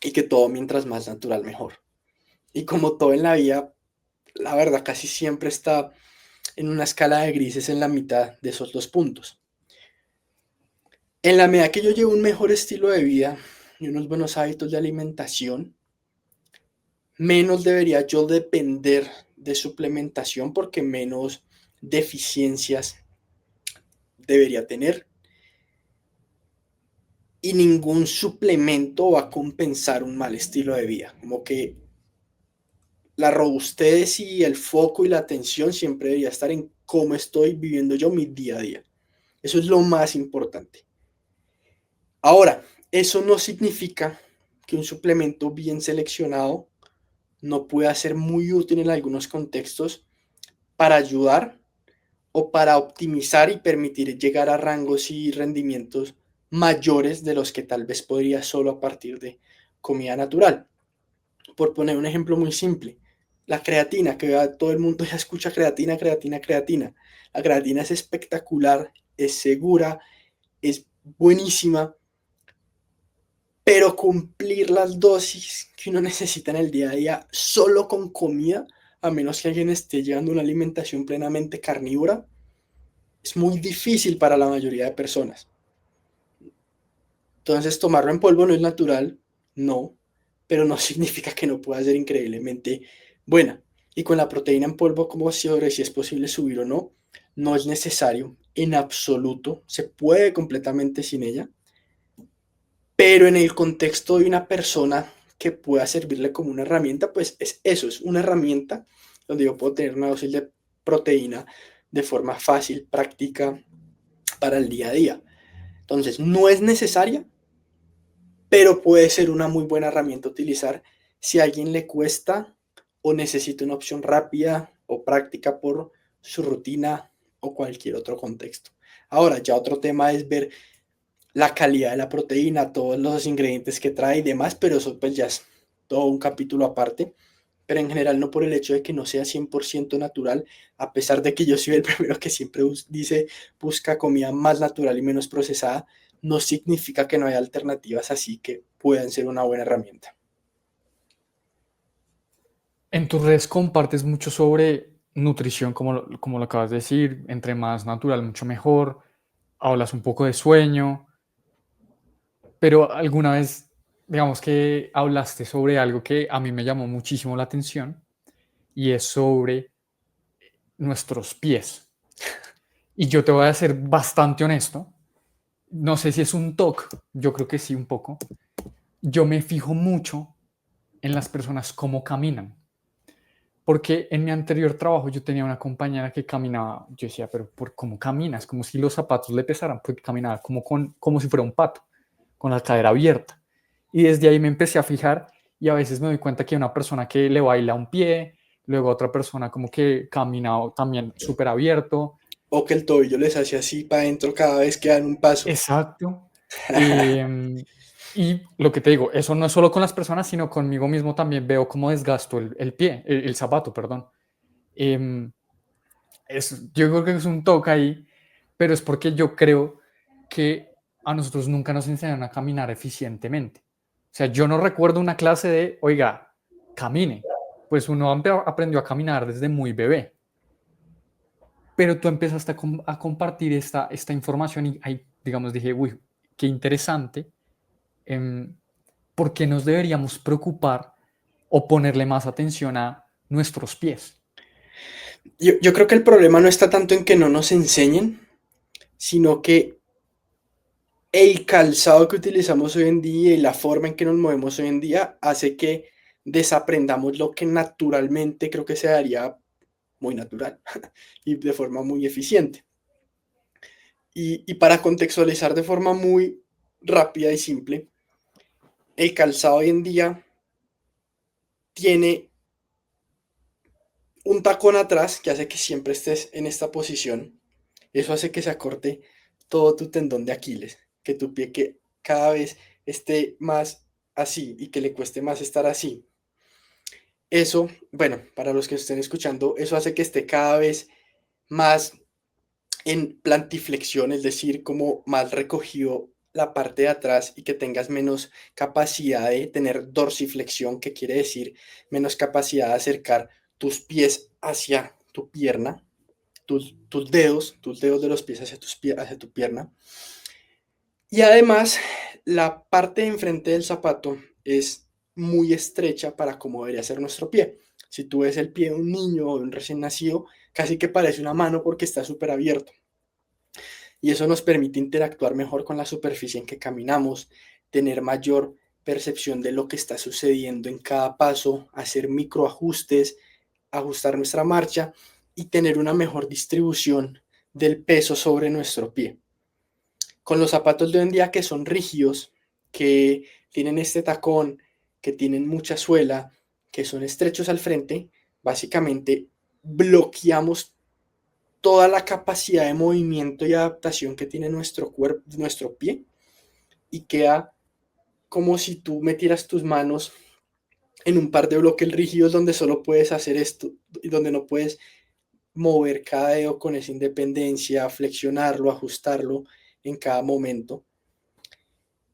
y que todo mientras más natural mejor. Y como todo en la vida, la verdad casi siempre está en una escala de grises en la mitad de esos dos puntos. En la medida que yo llevo un mejor estilo de vida y unos buenos hábitos de alimentación, menos debería yo depender de suplementación porque menos deficiencias debería tener y ningún suplemento va a compensar un mal estilo de vida. Como que la robustez y el foco y la atención siempre debería estar en cómo estoy viviendo yo mi día a día. Eso es lo más importante. Ahora, eso no significa que un suplemento bien seleccionado no pueda ser muy útil en algunos contextos para ayudar o para optimizar y permitir llegar a rangos y rendimientos mayores de los que tal vez podría solo a partir de comida natural. Por poner un ejemplo muy simple, la creatina, que todo el mundo ya escucha creatina, creatina, creatina. La creatina es espectacular, es segura, es buenísima, pero cumplir las dosis que uno necesita en el día a día solo con comida, a menos que alguien esté llevando una alimentación plenamente carnívora, es muy difícil para la mayoría de personas. Entonces, tomarlo en polvo no es natural, no, pero no significa que no pueda ser increíblemente buena. Y con la proteína en polvo, como sobre si es posible subir o no, no es necesario en absoluto, se puede completamente sin ella, pero en el contexto de una persona que pueda servirle como una herramienta, pues es eso, es una herramienta donde yo puedo tener una dosis de proteína de forma fácil, práctica para el día a día. Entonces, no es necesaria, pero puede ser una muy buena herramienta a utilizar si a alguien le cuesta o necesita una opción rápida o práctica por su rutina o cualquier otro contexto. Ahora, ya otro tema es ver la calidad de la proteína, todos los ingredientes que trae y demás, pero eso pues ya es todo un capítulo aparte. Pero en general no por el hecho de que no sea 100% natural, a pesar de que yo soy el primero que siempre dice busca comida más natural y menos procesada, no significa que no haya alternativas así que puedan ser una buena herramienta. En tus redes compartes mucho sobre nutrición, como lo acabas de decir, entre más natural, mucho mejor. Hablas un poco de sueño, pero alguna vez, digamos que hablaste sobre algo que a mí me llamó muchísimo la atención y es sobre nuestros pies. Y yo te voy a ser bastante honesto. No sé si es un toque, yo creo que sí, un poco. Yo me fijo mucho en las personas cómo caminan. Porque en mi anterior trabajo yo tenía una compañera que caminaba, yo decía, pero ¿por cómo caminas? Como si los zapatos le pesaran, porque caminaba como si fuera un pato, con la cadera abierta. Y desde ahí me empecé a fijar y a veces me doy cuenta que hay una persona que le baila un pie, luego otra persona como que camina también súper abierto. O que el tobillo les hace así para adentro cada vez que dan un paso. Exacto. Y lo que te digo, eso no es solo con las personas, sino conmigo mismo también veo cómo desgasto el pie, el zapato, perdón. Em, yo creo que es un toque ahí, pero es porque yo creo que a nosotros nunca nos enseñan a caminar eficientemente. O sea, yo no recuerdo una clase de, oiga, camine. Pues uno aprendió a caminar desde muy bebé, pero tú empezaste a compartir esta información y ahí, digamos, dije, uy, qué interesante. eh, ¿Por qué nos deberíamos preocupar o ponerle más atención a nuestros pies? Yo creo que el problema no está tanto en que no nos enseñen, sino que el calzado que utilizamos hoy en día y la forma en que nos movemos hoy en día hace que desaprendamos lo que naturalmente creo que se daría muy natural y de forma muy eficiente. Y para contextualizar de forma muy rápida y simple, el calzado hoy en día tiene un tacón atrás que hace que siempre estés en esta posición. Eso hace que se acorte todo tu tendón de Aquiles, que tu pie que cada vez esté más así y que le cueste más estar así. Eso, bueno, para los que estén escuchando, eso hace que esté cada vez más en plantiflexión, es decir, como más recogido la parte de atrás y que tengas menos capacidad de tener dorsiflexión, que quiere decir menos capacidad de acercar tus pies hacia tu pierna, tus dedos de los pies hacia, hacia tu pierna. Y además, la parte de enfrente del zapato es muy estrecha para como debería ser nuestro pie. Si tú ves el pie de un niño o de un recién nacido, casi que parece una mano porque está súper abierto. Y eso nos permite interactuar mejor con la superficie en que caminamos, tener mayor percepción de lo que está sucediendo en cada paso, hacer microajustes, ajustar nuestra marcha y tener una mejor distribución del peso sobre nuestro pie. Con los zapatos de hoy en día que son rígidos, que tienen este tacón, que tienen mucha suela, que son estrechos al frente, básicamente bloqueamos toda la capacidad de movimiento y adaptación que tiene nuestro cuerpo, nuestro pie, y queda como si tú metieras tus manos en un par de bloques rígidos donde solo puedes hacer esto y donde no puedes mover cada dedo con esa independencia, flexionarlo, ajustarlo en cada momento.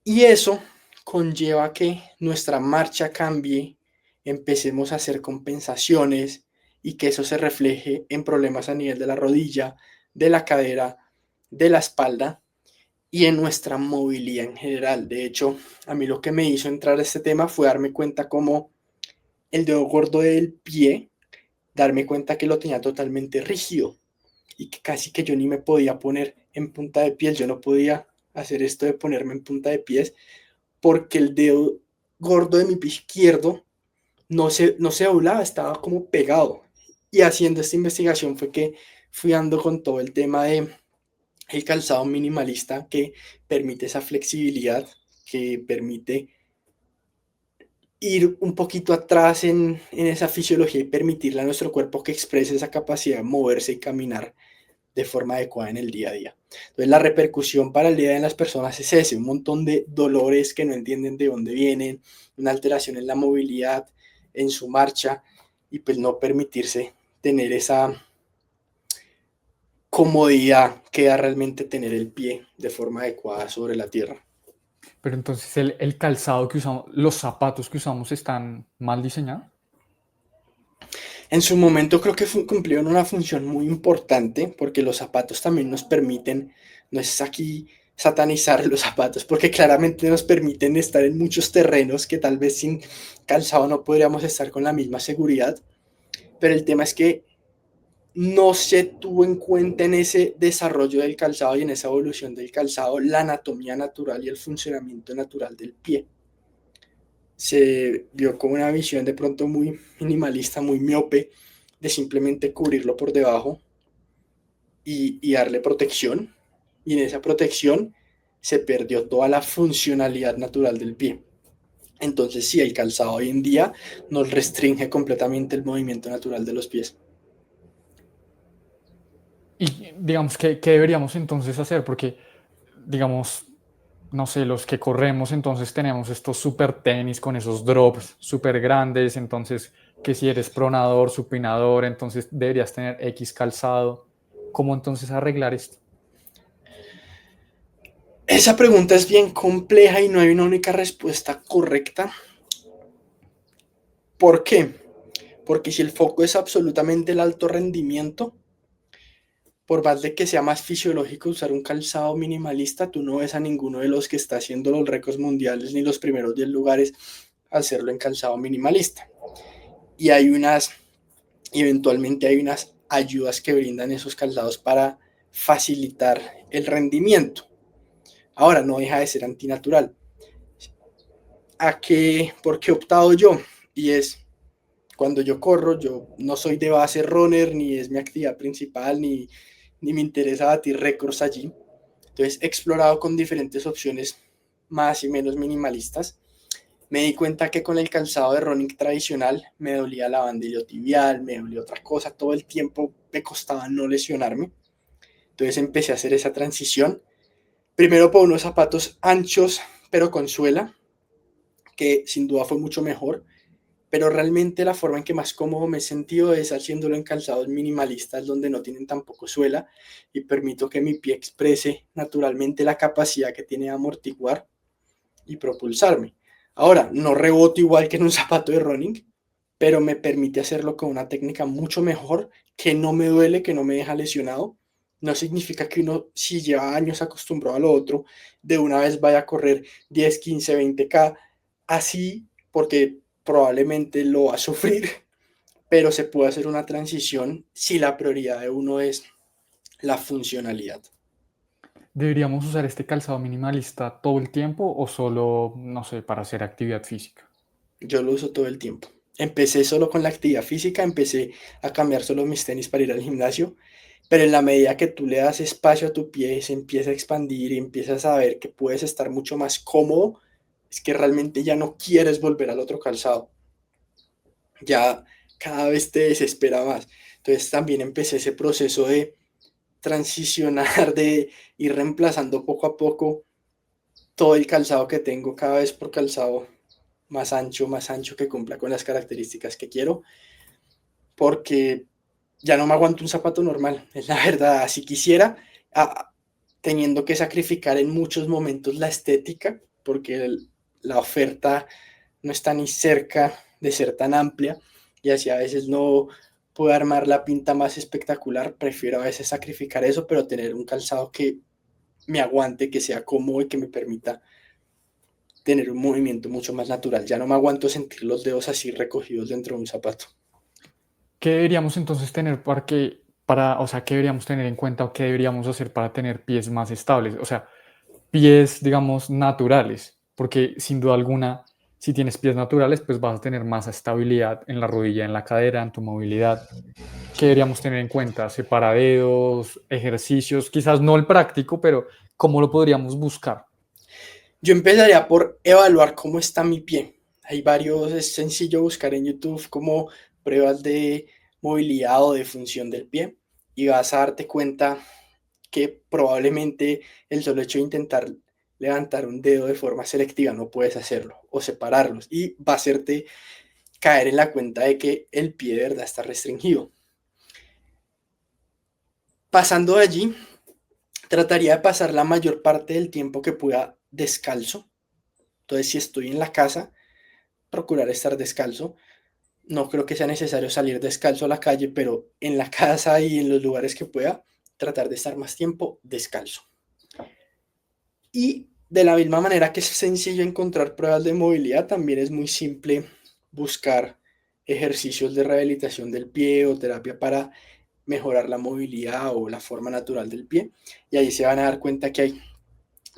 Y eso conlleva que nuestra marcha cambie, empecemos a hacer compensaciones y que eso se refleje en problemas a nivel de la rodilla, de la cadera, de la espalda y en nuestra movilidad en general. De hecho, a mí lo que me hizo entrar a este tema fue darme cuenta cómo el dedo gordo del pie, darme cuenta que lo tenía totalmente rígido y que casi que yo ni me podía poner en punta de pies, yo no podía hacer esto de ponerme en punta de pies porque el dedo gordo de mi pie izquierdo no se doblaba, estaba como pegado. Y haciendo esta investigación fue que fui dando con todo el tema de el calzado minimalista que permite esa flexibilidad, que permite ir un poquito atrás en esa fisiología y permitirle a nuestro cuerpo que exprese esa capacidad de moverse y caminar de forma adecuada en el día a día. Entonces la repercusión para el día a día en las personas es ese, un montón de dolores que no entienden de dónde vienen, una alteración en la movilidad, en su marcha y pues no permitirse tener esa comodidad que da realmente tener el pie de forma adecuada sobre la tierra. Pero entonces el calzado que usamos, los zapatos que usamos están mal diseñados. En su momento creo que cumplieron una función muy importante porque los zapatos también nos permiten, no es aquí satanizar los zapatos, porque claramente nos permiten estar en muchos terrenos que tal vez sin calzado no podríamos estar con la misma seguridad, pero el tema es que no se tuvo en cuenta en ese desarrollo del calzado y en esa evolución del calzado la anatomía natural y el funcionamiento natural del pie. Se vio con una visión de pronto muy minimalista, muy miope, de simplemente cubrirlo por debajo y darle protección. Y en esa protección se perdió toda la funcionalidad natural del pie. Entonces sí, el calzado hoy en día nos restringe completamente el movimiento natural de los pies. Y digamos, ¿qué deberíamos entonces hacer? Porque, digamos, no sé, los que corremos, entonces tenemos estos super tenis con esos drops súper grandes, entonces que si eres pronador, supinador, entonces deberías tener X calzado. ¿Cómo entonces arreglar esto? Esa pregunta es bien compleja y no hay una única respuesta correcta. ¿Por qué? Porque si el foco es absolutamente el alto rendimiento, por más de que sea más fisiológico usar un calzado minimalista, tú no ves a ninguno de los que está haciendo los récords mundiales ni los primeros 10 lugares hacerlo en calzado minimalista. Y eventualmente hay unas ayudas que brindan esos calzados para facilitar el rendimiento. Ahora, no deja de ser antinatural. ¿Por qué he optado yo? Y es, cuando yo corro, yo no soy de base runner, ni es mi actividad principal, ni me interesa batir récords allí. Entonces he explorado con diferentes opciones más y menos minimalistas. Me di cuenta que con el calzado de running tradicional me dolía la banda iliotibial, me dolía otra cosa, todo el tiempo me costaba no lesionarme. Entonces empecé a hacer esa transición. Primero por unos zapatos anchos, pero con suela, que sin duda fue mucho mejor. Pero realmente la forma en que más cómodo me he sentido es haciéndolo en calzados minimalistas donde no tienen tampoco suela y permito que mi pie exprese naturalmente la capacidad que tiene de amortiguar y propulsarme. Ahora, no reboto igual que en un zapato de running, pero me permite hacerlo con una técnica mucho mejor, que no me duele, que no me deja lesionado. No significa que uno, si lleva años acostumbrado a lo otro, de una vez vaya a correr 10, 15, 20K así, porque probablemente lo va a sufrir, pero se puede hacer una transición si la prioridad de uno es la funcionalidad. ¿Deberíamos usar este calzado minimalista todo el tiempo o solo, no sé, para hacer actividad física? Yo lo uso todo el tiempo. Empecé solo con la actividad física, empecé a cambiar solo mis tenis para ir al gimnasio, pero en la medida que tú le das espacio a tu pie, se empieza a expandir y empiezas a ver que puedes estar mucho más cómodo, es que realmente ya no quieres volver al otro calzado. Ya cada vez te desespera más. Entonces también empecé ese proceso de transicionar, de ir reemplazando poco a poco todo el calzado que tengo cada vez por calzado más ancho que cumpla con las características que quiero, porque ya no me aguanto un zapato normal, es la verdad, si quisiera, a, teniendo que sacrificar en muchos momentos la estética, porque la oferta no está ni cerca de ser tan amplia y así a veces no puedo armar la pinta más espectacular, prefiero a veces sacrificar eso, pero tener un calzado que me aguante, que sea cómodo y que me permita tener un movimiento mucho más natural. Ya no me aguanto sentir los dedos así recogidos dentro de un zapato. ¿Qué deberíamos entonces tener o sea, qué deberíamos tener en cuenta o qué deberíamos hacer para tener pies más estables? O sea, pies, digamos, naturales, porque sin duda alguna, si tienes pies naturales, pues vas a tener más estabilidad en la rodilla, en la cadera, en tu movilidad. ¿Qué deberíamos tener en cuenta? Separaderos, ejercicios, quizás no el práctico, pero ¿cómo lo podríamos buscar? Yo empezaría por evaluar cómo está mi pie. Hay varios, es sencillo buscar en YouTube como pruebas de movilidad o de función del pie y vas a darte cuenta que probablemente el solo hecho de intentar levantar un dedo de forma selectiva no puedes hacerlo o separarlos y va a hacerte caer en la cuenta de que el pie de verdad está restringido. Pasando de allí, trataría de pasar la mayor parte del tiempo que pueda descalzo. Entonces, si estoy en la casa, procurar estar descalzo. No creo que sea necesario salir descalzo a la calle, pero en la casa y en los lugares que pueda, tratar de estar más tiempo descalzo. Y de la misma manera que es sencillo encontrar pruebas de movilidad, también es muy simple buscar ejercicios de rehabilitación del pie o terapia para mejorar la movilidad o la forma natural del pie. Y ahí se van a dar cuenta que hay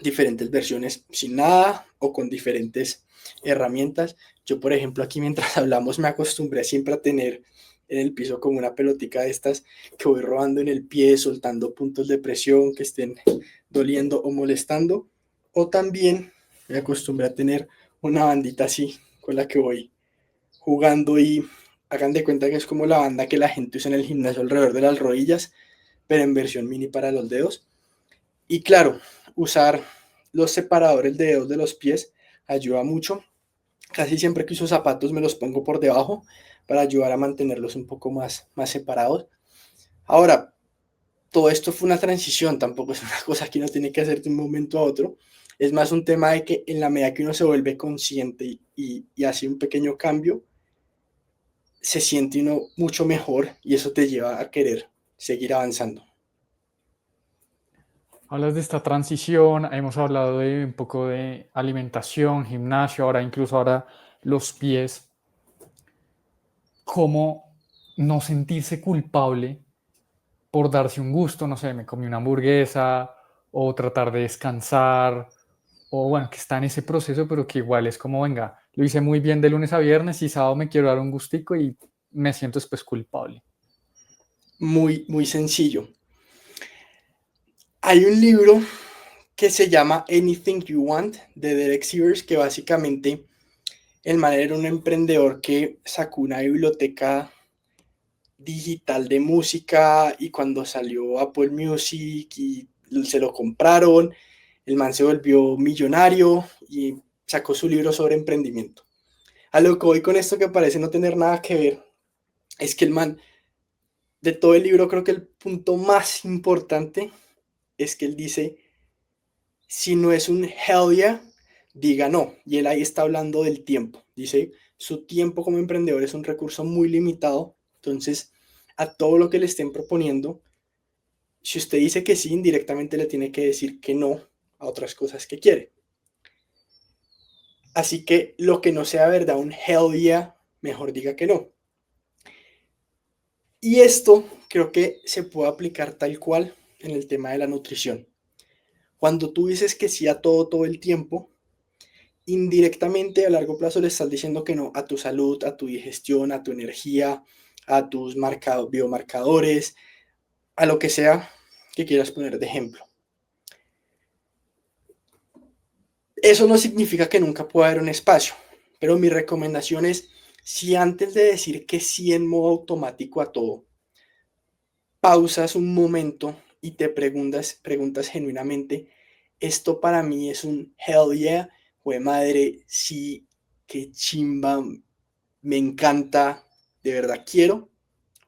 diferentes versiones sin nada o con diferentes herramientas. Yo, por ejemplo, aquí mientras hablamos me acostumbré siempre a tener en el piso como una pelotica de estas que voy robando en el pie, soltando puntos de presión que estén doliendo o molestando. O también me acostumbré a tener una bandita así con la que voy jugando y hagan de cuenta que es como la banda que la gente usa en el gimnasio alrededor de las rodillas, pero en versión mini para los dedos. Y claro, usar los separadores de dedos de los pies ayuda mucho. Casi siempre que uso zapatos me los pongo por debajo para ayudar a mantenerlos un poco más separados. Ahora, todo esto fue una transición, tampoco es una cosa que uno tiene que hacer de un momento a otro. Es más un tema de que en la medida que uno se vuelve consciente y hace un pequeño cambio, se siente uno mucho mejor y eso te lleva a querer seguir avanzando. Hablas de esta transición, hemos hablado de un poco de alimentación, gimnasio, ahora los pies. ¿Cómo no sentirse culpable por darse un gusto? No sé, me comí una hamburguesa o tratar de descansar, o bueno, que está en ese proceso, pero que igual es como, venga, lo hice muy bien de lunes a viernes y sábado me quiero dar un gustico y me siento después culpable. Muy, muy sencillo. Hay un libro que se llama Anything You Want de Derek Sivers, que básicamente el man era un emprendedor que sacó una biblioteca digital de música y cuando salió Apple Music y se lo compraron, el man se volvió millonario y sacó su libro sobre emprendimiento. A lo que voy con esto que parece no tener nada que ver es que el man, de todo el libro, creo que el punto más importante es que él dice, si no es un hell yeah, diga no. Y él ahí está hablando del tiempo. Dice, su tiempo como emprendedor es un recurso muy limitado. Entonces, a todo lo que le estén proponiendo, si usted dice que sí, indirectamente le tiene que decir que no a otras cosas que quiere. Así que lo que no sea verdad, un hell yeah, mejor diga que no. Y esto creo que se puede aplicar tal cual en el tema de la nutrición. Cuando tú dices que sí a todo el tiempo, indirectamente a largo plazo le estás diciendo que no a tu salud, a tu digestión, a tu energía, a tus biomarcadores, a lo que sea que quieras poner de ejemplo. Eso no significa que nunca pueda haber un espacio, pero mi recomendación es, si antes de decir que sí en modo automático a todo, pausas un momento y te preguntas genuinamente, esto para mí es un hell yeah, güey madre, sí, qué chimba, me encanta, de verdad quiero,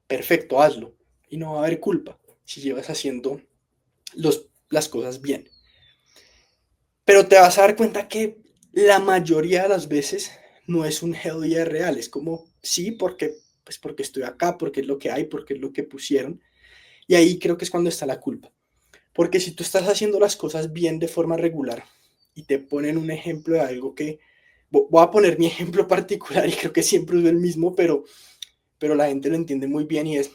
perfecto, hazlo. Y no va a haber culpa si llevas haciendo las cosas bien. Pero te vas a dar cuenta que la mayoría de las veces no es un hell yeah real, es como, sí, porque estoy acá, porque es lo que hay, porque es lo que pusieron. Y ahí creo que es cuando está la culpa. Porque si tú estás haciendo las cosas bien de forma regular y te ponen un ejemplo de algo que, voy a poner mi ejemplo particular y creo que siempre es el mismo, pero la gente lo entiende muy bien y es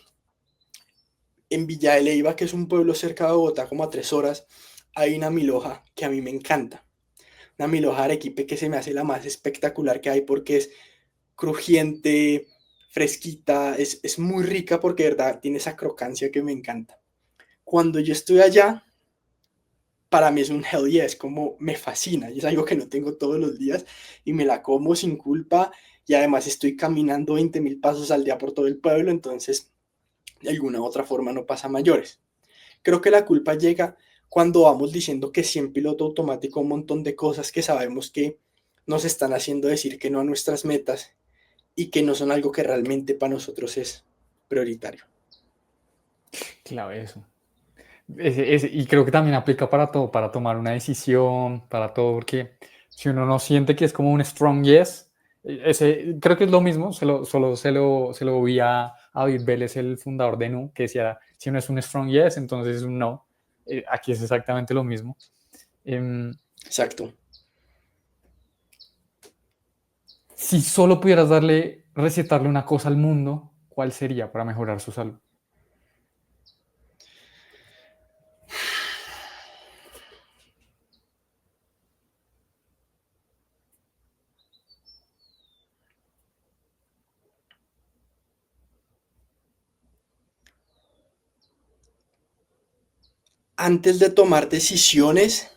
en Villa de Leyva, que es un pueblo cerca de Bogotá, como a 3 horas, hay una milhoja que a mí me encanta. Una milhoja de arequipe que se me hace la más espectacular que hay porque es crujiente, fresquita, es muy rica porque de verdad tiene esa crocancia que me encanta. Cuando yo estoy allá, para mí es un hell yeah, es como me fascina y es algo que no tengo todos los días y me la como sin culpa y además estoy caminando 20.000 pasos al día por todo el pueblo, entonces de alguna u otra forma no pasa mayores. Creo que la culpa llega cuando vamos diciendo que sí en piloto automático un montón de cosas que sabemos que nos están haciendo decir que no a nuestras metas y que no son algo que realmente para nosotros es prioritario. Clave eso. Y creo que también aplica para todo, para tomar una decisión, para todo, porque si uno no siente que es como un strong yes, creo que es lo mismo, se lo vi a David Vélez, el fundador de Nu, que decía, si no es un strong yes, entonces es un no. Aquí es exactamente lo mismo. Em, Exacto. si solo pudieras recetarle una cosa al mundo, ¿cuál sería para mejorar su salud? Antes de tomar decisiones,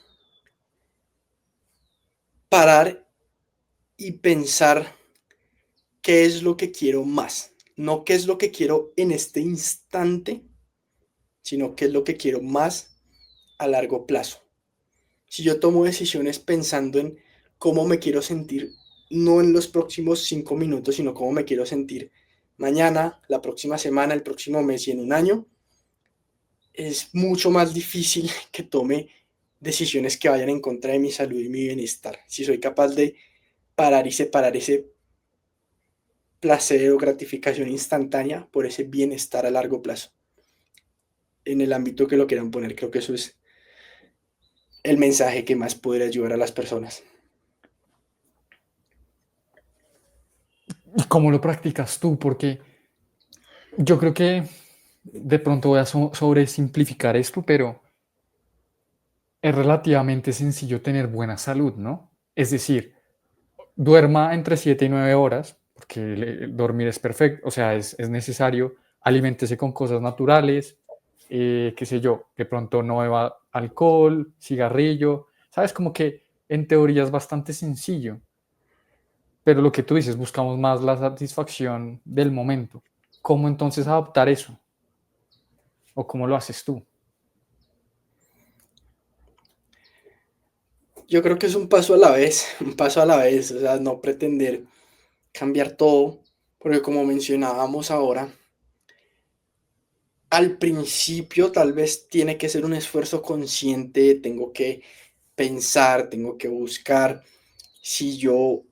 parar y pensar qué es lo que quiero más. No qué es lo que quiero en este instante, sino qué es lo que quiero más a largo plazo. Si yo tomo decisiones pensando en cómo me quiero sentir, no en los próximos 5 minutos, sino cómo me quiero sentir mañana, la próxima semana, el próximo mes y en un año, es mucho más difícil que tome decisiones que vayan en contra de mi salud y mi bienestar. Si soy capaz de parar y separar ese placer o gratificación instantánea por ese bienestar a largo plazo. En el ámbito que lo quieran poner, creo que eso es el mensaje que más podría ayudar a las personas. ¿Y cómo lo practicas tú? Porque yo creo que de pronto voy a sobresimplificar esto, pero es relativamente sencillo tener buena salud, ¿no? Es decir, duerma entre 7 y 9 horas, porque dormir es perfecto, o sea, es necesario, aliméntese con cosas naturales, qué sé yo, de pronto no beba alcohol, cigarrillo, ¿sabes? Como que en teoría es bastante sencillo, pero lo que tú dices, buscamos más la satisfacción del momento. ¿Cómo entonces adoptar eso? ¿O cómo lo haces tú? Yo creo que es un paso a la vez, un paso a la vez, o sea, no pretender cambiar todo, porque como mencionábamos ahora, al principio tal vez tiene que ser un esfuerzo consciente, tengo que pensar, tengo que buscar si yo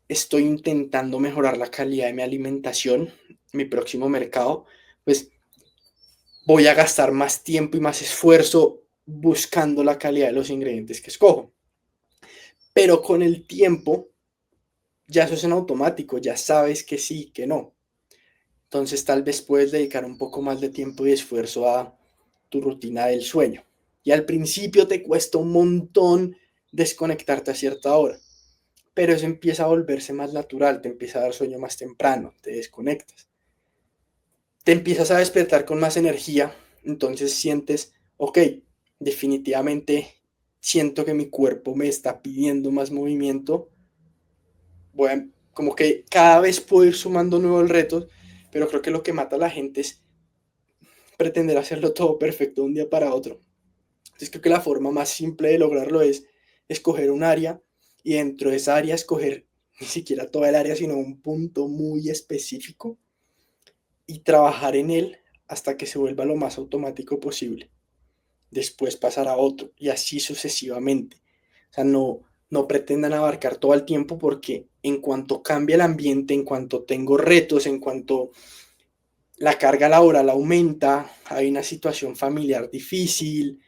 estoy intentando mejorar la calidad de mi alimentación, mi próximo mercado, pues voy a gastar más tiempo y más esfuerzo buscando la calidad de los ingredientes que escojo. Pero con el tiempo, ya eso es en automático, ya sabes que sí, que no. Entonces tal vez puedes dedicar un poco más de tiempo y esfuerzo a tu rutina del sueño. Y al principio te cuesta un montón desconectarte a cierta hora, pero eso empieza a volverse más natural, te empieza a dar sueño más temprano, te desconectas. Te empiezas a despertar con más energía, entonces sientes, ok, definitivamente siento que mi cuerpo me está pidiendo más movimiento, voy a, como que cada vez puedo ir sumando nuevos retos, pero creo que lo que mata a la gente es pretender hacerlo todo perfecto de un día para otro. Entonces creo que la forma más simple de lograrlo es escoger un área y dentro de esa área escoger ni siquiera toda el área, sino un punto muy específico y trabajar en él hasta que se vuelva lo más automático posible. Después pasar a otro y así sucesivamente. O sea, no pretendan abarcar todo el tiempo porque en cuanto cambia el ambiente, en cuanto tengo retos, en cuanto la carga laboral aumenta, hay una situación familiar difícil,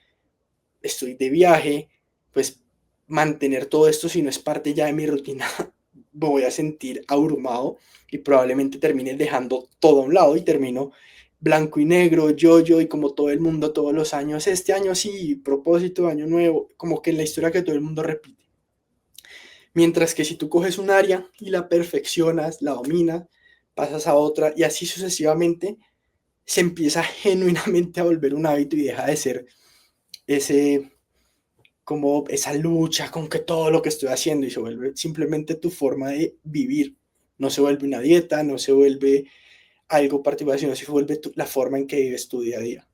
estoy de viaje, pues mantener todo esto si no es parte ya de mi rutina, me voy a sentir abrumado y probablemente termine dejando todo a un lado y termino blanco y negro, yo y como todo el mundo todos los años, este año sí, propósito, año nuevo, como que en la historia que todo el mundo repite. Mientras que si tú coges un área y la perfeccionas, la dominas, pasas a otra y así sucesivamente, se empieza genuinamente a volver un hábito y deja de ser ese como esa lucha con que todo lo que estoy haciendo y se vuelve simplemente tu forma de vivir. No se vuelve una dieta, no se vuelve algo particular, sino se vuelve la forma en que vives tu día a día.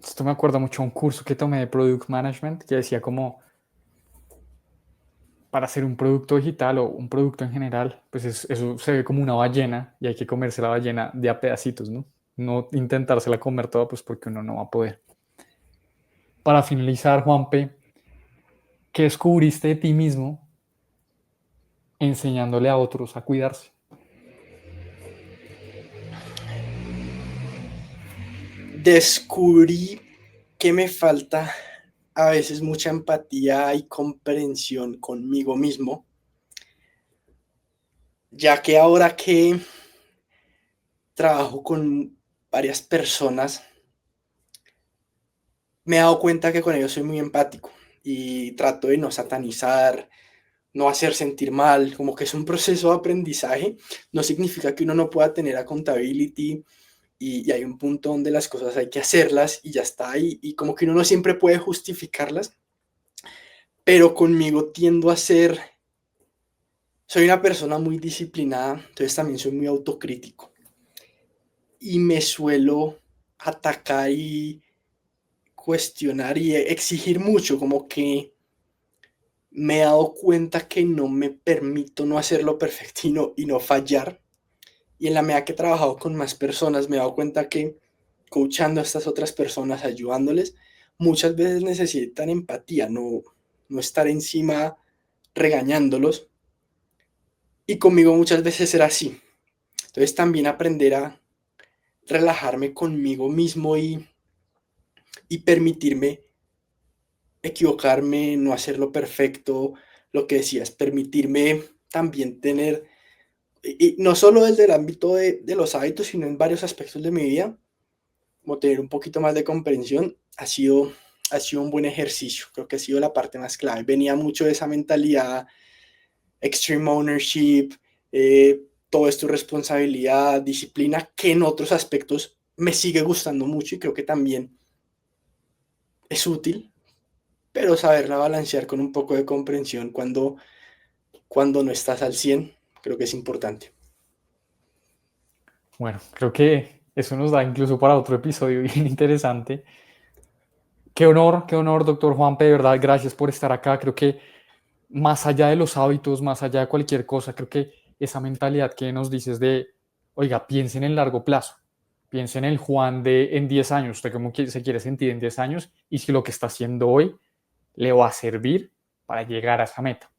Esto me acuerda mucho a un curso que tomé de Product Management que decía como para hacer un producto digital o un producto en general, pues eso se ve como una ballena y hay que comerse la ballena de a pedacitos, ¿no? No intentársela comer toda, pues porque uno no va a poder. Para finalizar, Juanpe, ¿qué descubriste de ti mismo enseñándole a otros a cuidarse? Descubrí que me falta a veces mucha empatía y comprensión conmigo mismo, ya que ahora que trabajo con varias personas, me he dado cuenta que con ellos soy muy empático y trato de no satanizar, no hacer sentir mal, como que es un proceso de aprendizaje. No significa que uno no pueda tener accountability y hay un punto donde las cosas hay que hacerlas y ya está ahí. Y como que uno no siempre puede justificarlas, pero conmigo tiendo a ser, soy una persona muy disciplinada, entonces también soy muy autocrítico y me suelo atacar y cuestionar y exigir mucho, como que me he dado cuenta que no me permito no hacerlo perfecto y no fallar. Y en la medida que he trabajado con más personas, me he dado cuenta que coachando a estas otras personas, ayudándoles, muchas veces necesitan empatía, no estar encima regañándolos. Y conmigo muchas veces era así. Entonces también aprender a relajarme conmigo mismo y permitirme equivocarme, no hacerlo perfecto, lo que decías, permitirme también tener, y no solo desde el ámbito de los hábitos, sino en varios aspectos de mi vida, como tener un poquito más de comprensión ha sido, ha sido un buen ejercicio, creo que ha sido la parte más clave. Venía mucho de esa mentalidad, extreme ownership, todo esto responsabilidad, disciplina, que en otros aspectos me sigue gustando mucho y creo que también es útil, pero saberla balancear con un poco de comprensión cuando no estás al 100 creo que es importante. Bueno, creo que eso nos da incluso para otro episodio bien interesante. Qué honor, doctor Juanpe, de verdad, gracias por estar acá. Creo que más allá de los hábitos, más allá de cualquier cosa, creo que esa mentalidad que nos dices de, oiga, piensen en largo plazo, piensen en el Juan de en 10 años, usted cómo se quiere sentir en 10 años y si lo que está haciendo hoy le va a servir para llegar a esa meta.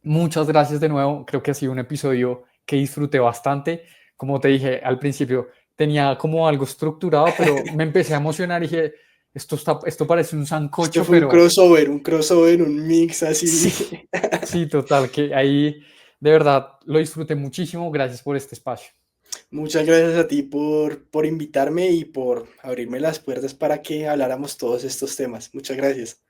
Muchas gracias de nuevo, creo que ha sido un episodio que disfruté bastante. Como te dije al principio, tenía como algo estructurado, pero me empecé a emocionar y dije, esto parece un Esto sancocho, fue pero un crossover, un mix sí, así. sí, total, que ahí de verdad lo disfruté muchísimo. Gracias por este espacio. Muchas gracias a ti por invitarme y por abrirme las puertas para que habláramos todos estos temas. Muchas gracias.